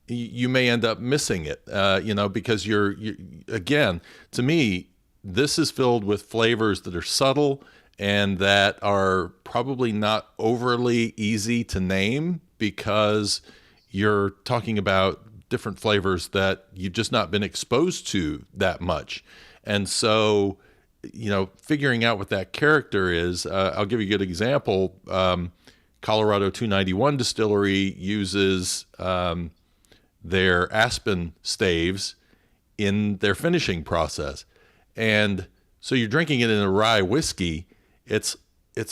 you may end up missing it, because you again, to me, this is filled with flavors that are subtle and that are probably not overly easy to name because you're talking about different flavors that you've just not been exposed to that much. And so, figuring out what that character is, I'll give you a good example. Colorado 291 Distillery uses their aspen staves in their finishing process. And so you're drinking it in a rye whiskey. It's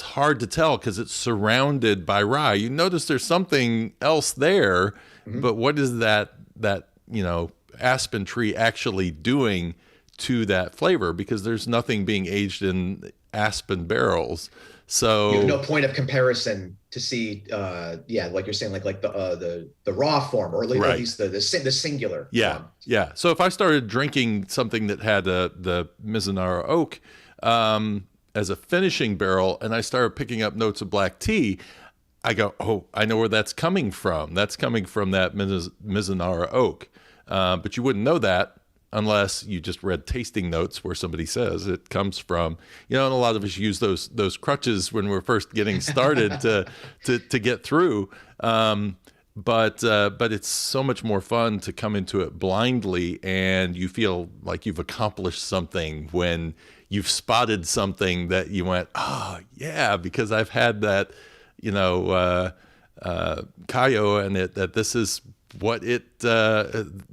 hard to tell because it's surrounded by rye. You notice there's something else there, but what is that aspen tree actually doing to that flavor? Because there's nothing being aged in aspen barrels. So You have no point of comparison to see, like you're saying, like the raw form, or at right. least the singular Yeah, form. yeah. So if I started drinking something that had the Mizunara oak as a finishing barrel, and I started picking up notes of black tea, I go, oh, I know where that's coming from. That's coming from that Mizunara oak. But you wouldn't know that unless you just read tasting notes where somebody says it comes from, and a lot of us use those crutches when we're first getting started to get through. But it's so much more fun to come into it blindly, and you feel like you've accomplished something when you've spotted something that you went, oh yeah, because I've had that, Kaiyo, and that this is what it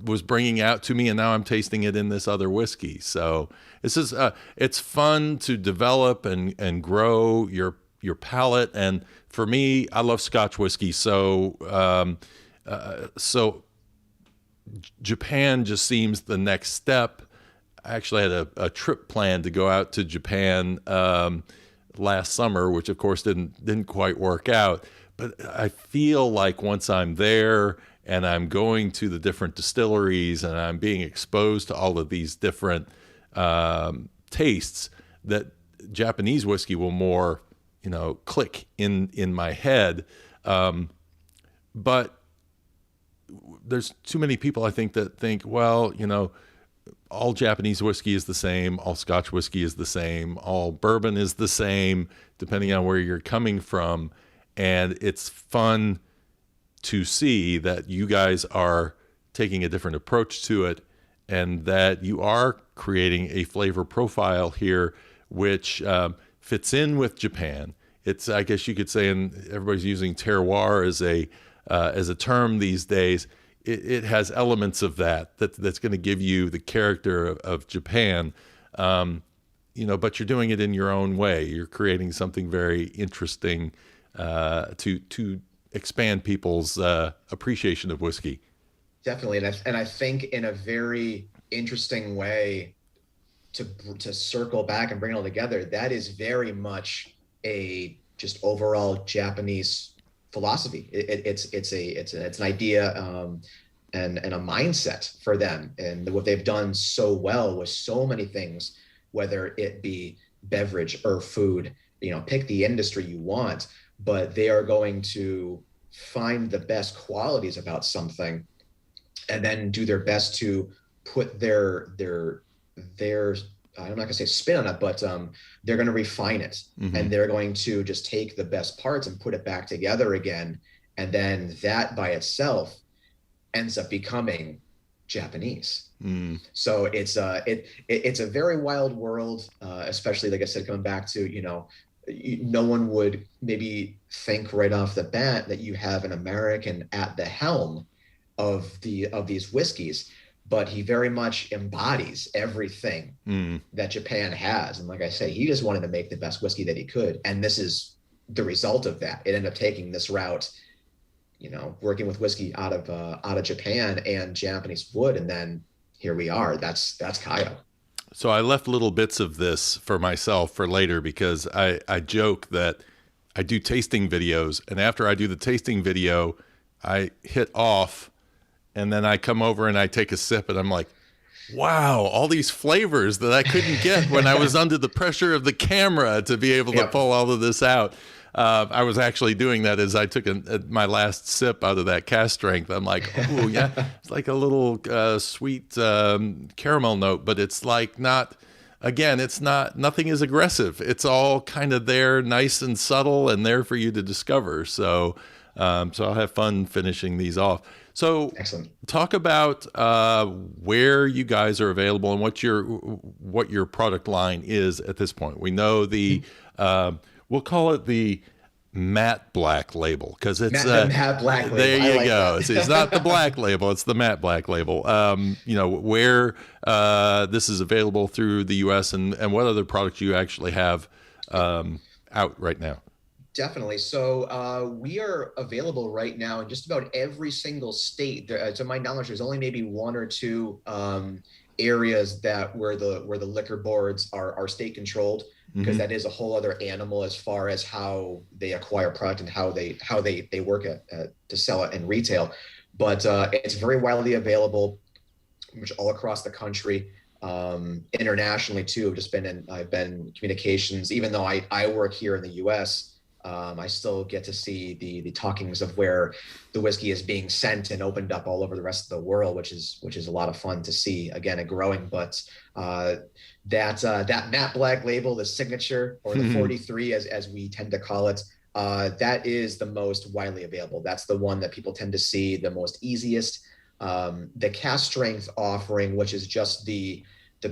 was bringing out to me, and now I'm tasting it in this other whiskey. So this is it's fun to develop and grow your palate. And for me, I love Scotch whiskey, so Japan just seems the next step. I actually had a trip planned to go out to Japan last summer, which of course didn't quite work out. But I feel like once I'm there and I'm going to the different distilleries and I'm being exposed to all of these different tastes, that Japanese whiskey will more, click in my head. But there's too many people, I think, that think, well, all Japanese whiskey is the same, all Scotch whiskey is the same, all bourbon is the same, depending on where you're coming from. And it's fun to see that you guys are taking a different approach to it, and that you are creating a flavor profile here, which fits in with Japan. It's, I guess you could say, and everybody's using terroir as a term these days. It has elements of that's going to give you the character of Japan, but you're doing it in your own way. You're creating something very interesting to expand people's appreciation of whiskey. Definitely, and I think in a very interesting way to circle back and bring it all together. That is very much a just overall Japanese philosophy. It's an idea and a mindset for them, and what they've done so well with so many things, whether it be beverage or food. Pick the industry you want, but they are going to find the best qualities about something and then do their best to put their I'm not gonna say spin on it, but they're gonna refine it. Mm-hmm. And they're going to just take the best parts and put it back together again. And then that by itself ends up becoming Japanese. Mm. So it's a very wild world, especially, like I said, coming back to, no one would maybe think right off the bat that you have an American at the helm of these whiskeys, but he very much embodies everything that Japan has. And like I say, he just wanted to make the best whiskey that he could. And this is the result of that. It ended up taking this route, working with whiskey out of Japan and Japanese wood. And then here we are. That's Kaiyo. So I left little bits of this for myself for later, because I joke that I do tasting videos, and after I do the tasting video, I hit off, and then I come over and I take a sip, and I'm like, wow, all these flavors that I couldn't get when I was under the pressure of the camera to be able to pull all of this out. I was actually doing that as I took my last sip out of that cask strength. I'm like, oh yeah, it's like a little sweet caramel note, but it's like nothing is aggressive. It's all kind of there, nice and subtle, and there for you to discover. So I'll have fun finishing these off. So excellent. Talk about where you guys are available and what your product line is at this point. We know we'll call it the matte black label, because it's matte black label. There you go. It's not the black label; it's the matte black label. Where this is available through the U.S. and what other products you actually have out right now. Definitely. So we are available right now in just about every single state. To my knowledge, there's only maybe one or two areas where the liquor boards are state controlled, because that is a whole other animal as far as how they acquire product and how they work to sell it in retail. But it's very widely available, which all across the country, internationally too. I've been in communications, even though I work here in the U.S. I still get to see the talkings of where the whiskey is being sent and opened up all over the rest of the world, which is a lot of fun to see. Again, growing, but that matte black label, the signature, or the 43 as we tend to call it, that is the most widely available. That's the one that people tend to see the most easiest. The cask strength offering, which is just the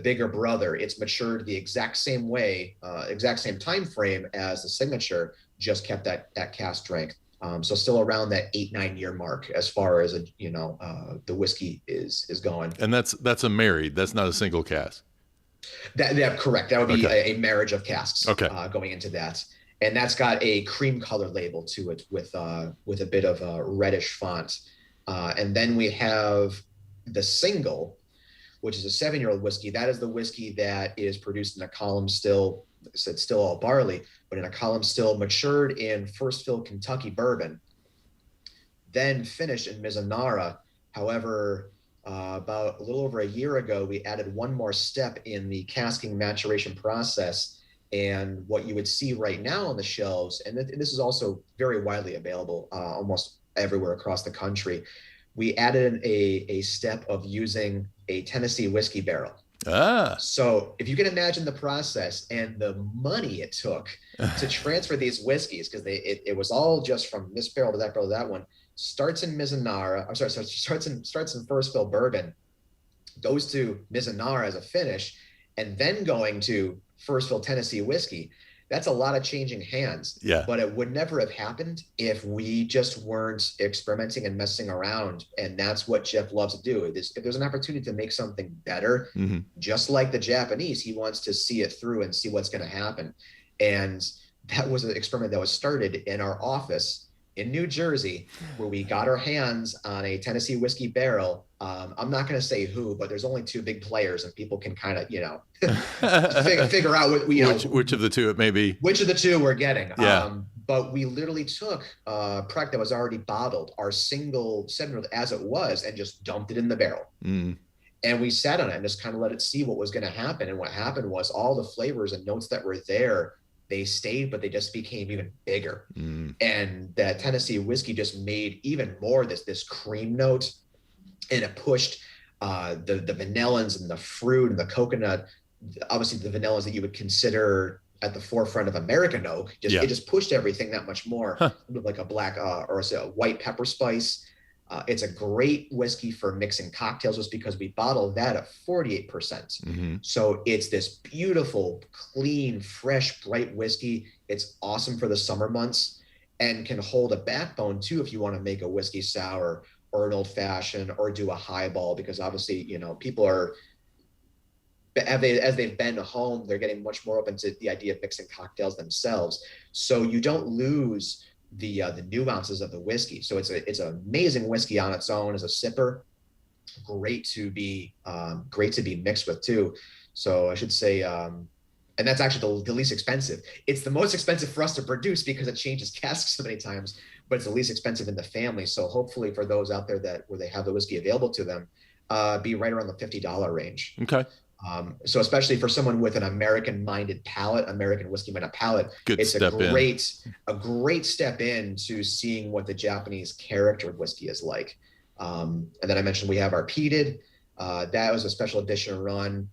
bigger brother, it's matured the exact same way, exact same time frame as the signature, just kept that cask strength. So still around that 8-9 year mark as far as the whiskey is going. And that's a married. That's not a single cask. That correct. That would be a marriage of casks. Okay. Going into that, and that's got a cream color label to it with a bit of a reddish font. And then we have the single, which is a 7-year-old whiskey. That is the whiskey that is produced in a column still. It's still all barley, but in a column still, matured in first fill Kentucky bourbon, then finished in Mizunara. However, about a little over a year ago, we added one more step in the casking maturation process, And what you would see right now on the shelves, and this is also very widely available almost everywhere across the country, we added a step of using a Tennessee whiskey barrel. Ah. So if you can imagine the process and the money it took to transfer these whiskeys, because it was all just from this barrel to that barrel to that one, starts in Mizunara, I'm sorry, starts in first fill bourbon, goes to Mizunara as a finish, and then going to first fill Tennessee whiskey. That's a lot of changing hands. Yeah. But it would never have happened if we just weren't experimenting and messing around. And that's what Jeff loves to do. If there's an opportunity to make something better, just like the Japanese, he wants to see it through and see what's going to happen. And that was an experiment that was started in our office in New Jersey, where we got our hands on a Tennessee whiskey barrel. I'm not going to say who, but there's only two big players, and people can kind of, figure out which of the two it may be. Which of the two we're getting. Yeah. But we literally took a product that was already bottled, our single 7-year-old as it was, and just dumped it in the barrel. And we sat on it and just kind of let it see what was going to happen. And what happened was all the flavors and notes that were there, they stayed, but they just became even bigger. And that Tennessee whiskey just made even more this cream note, and it pushed the vanillins and the fruit and the coconut, obviously the vanillins that you would consider at the forefront of American oak. It just pushed everything that much more, like a black or a white pepper spice. It's a great whiskey for mixing cocktails, just because we bottled that at 48%. So it's this beautiful, clean, fresh, bright whiskey. It's awesome for the summer months and can hold a backbone too if you want to make a whiskey sour or an old fashioned or do a highball, because obviously, people are, as they've been home, they're getting much more open to the idea of mixing cocktails themselves. So you don't lose the nuances of the whiskey. So it's an amazing whiskey on its own as a sipper. Great to be mixed with too. So I should say, and that's actually the least expensive. It's the most expensive for us to produce because it changes casks so many times, but it's the least expensive in the family. So hopefully for those out there where they have the whiskey available to them, be right around the $50 range. Okay. So especially for someone with an American whiskey minded palate, it's a great step into seeing what the Japanese character of whiskey is like. And then I mentioned we have our peated. That was a special edition run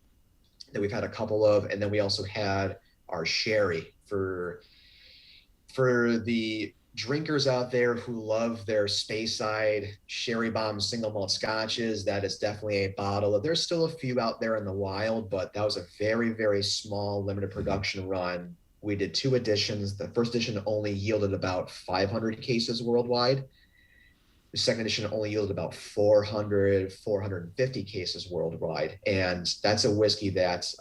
that we've had a couple of, and then we also had our sherry for the drinkers out there who love their Speyside Sherry Bomb single malt scotches. That is definitely a bottle. There's still a few out there in the wild, but that was a very, very small limited production run. We did 2 editions. The first edition only yielded about 500 cases worldwide. The second edition only yielded about 450 cases worldwide. And that's a whiskey that,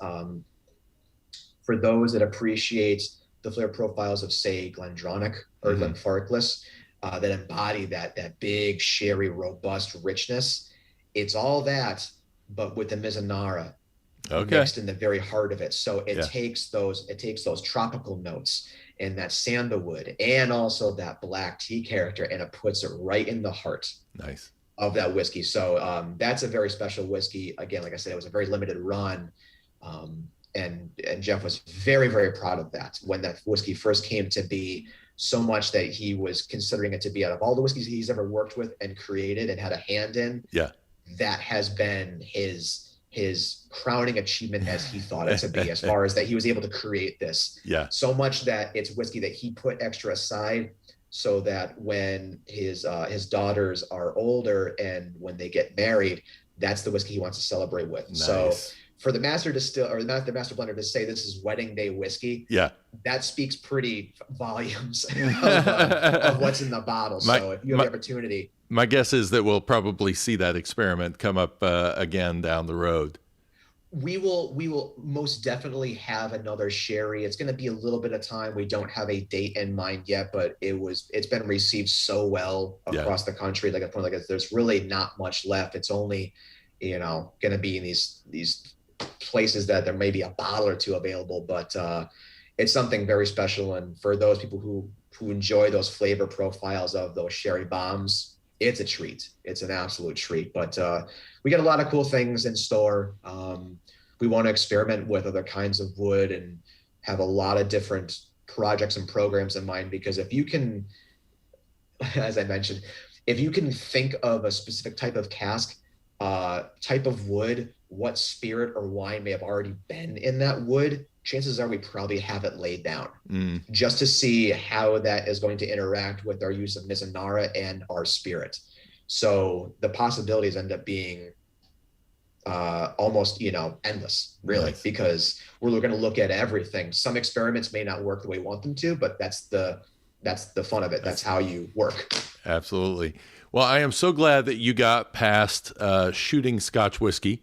for those that appreciate the flavor profiles of, say, Glendronach or Glenfarclas, that embody that big, sherry, robust richness. It's all that, but with the Mizunara mixed in the very heart of it. So it takes those tropical notes and that sandalwood and also that black tea character, and it puts it right in the heart of that whiskey. So that's a very special whiskey. Again, like I said, it was a very limited run. And Jeff was very, very proud of that when that whiskey first came to be, so much that he was considering it to be, out of all the whiskeys he's ever worked with and created and had a hand in, that has been his crowning achievement as he thought it to be, as far as that he was able to create this. So much that it's whiskey that he put extra aside so that when his daughters are older and when they get married, that's the whiskey he wants to celebrate with. So for the master the master blender to say this is wedding day whiskey, that speaks pretty volumes of what's in the bottle. So if you have the opportunity, my guess is that we'll probably see that experiment come up again down the road. We will most definitely have another sherry. It's going to be a little bit of time. We don't have a date in mind yet, but it's been received so well across the country. Like a point, there's really not much left. It's only, going to be in these places that there may be a bottle or two available, but it's something very special. And for those people who enjoy those flavor profiles of those sherry bombs, it's a treat. It's an absolute treat. But we got a lot of cool things in store. We want to experiment with other kinds of wood and have a lot of different projects and programs in mind, because if you can, as I mentioned, if you can think of a specific type of cask, type of wood, what spirit or wine may have already been in that wood, chances are we probably have it laid down just to see how that is going to interact with our use of Mizunara and our spirit. So the possibilities end up being almost, endless, really, Nice. because we're going to look at everything. Some experiments may not work the way we want them to, but that's the fun of it. That's how you work. Absolutely. Well, I am so glad that you got past shooting Scotch whiskey.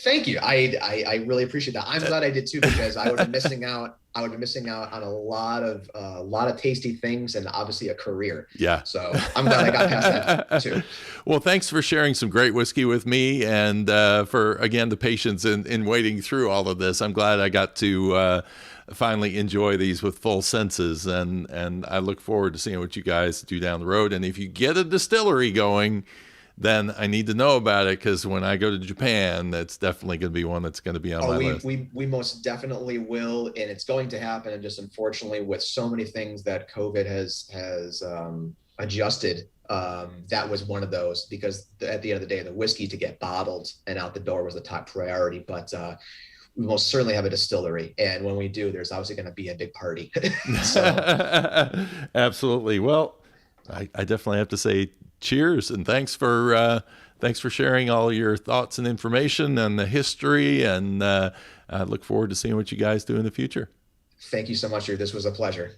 Thank you. I really appreciate that. I'm glad I did too, because I would have been missing out. I would be missing out on a lot of tasty things, and obviously a career. Yeah. So I'm glad I got past that too. Well, thanks for sharing some great whiskey with me, and for, again, the patience in waiting through all of this. I'm glad I got to finally enjoy these with full senses, and I look forward to seeing what you guys do down the road. And if you get a distillery going, then I need to know about it, because when I go to Japan, that's definitely going to be one that's going to be on my list. We most definitely will, and it's going to happen. And just unfortunately, with so many things that COVID has adjusted, that was one of those, because at the end of the day, the whiskey to get bottled and out the door was the top priority. But we most certainly have a distillery, and when we do, there's obviously going to be a big party. So. Absolutely. Well, I definitely have to say cheers, and thanks for sharing all your thoughts and information and the history, and I look forward to seeing what you guys do in the future. Thank you so much, Drew. This was a pleasure.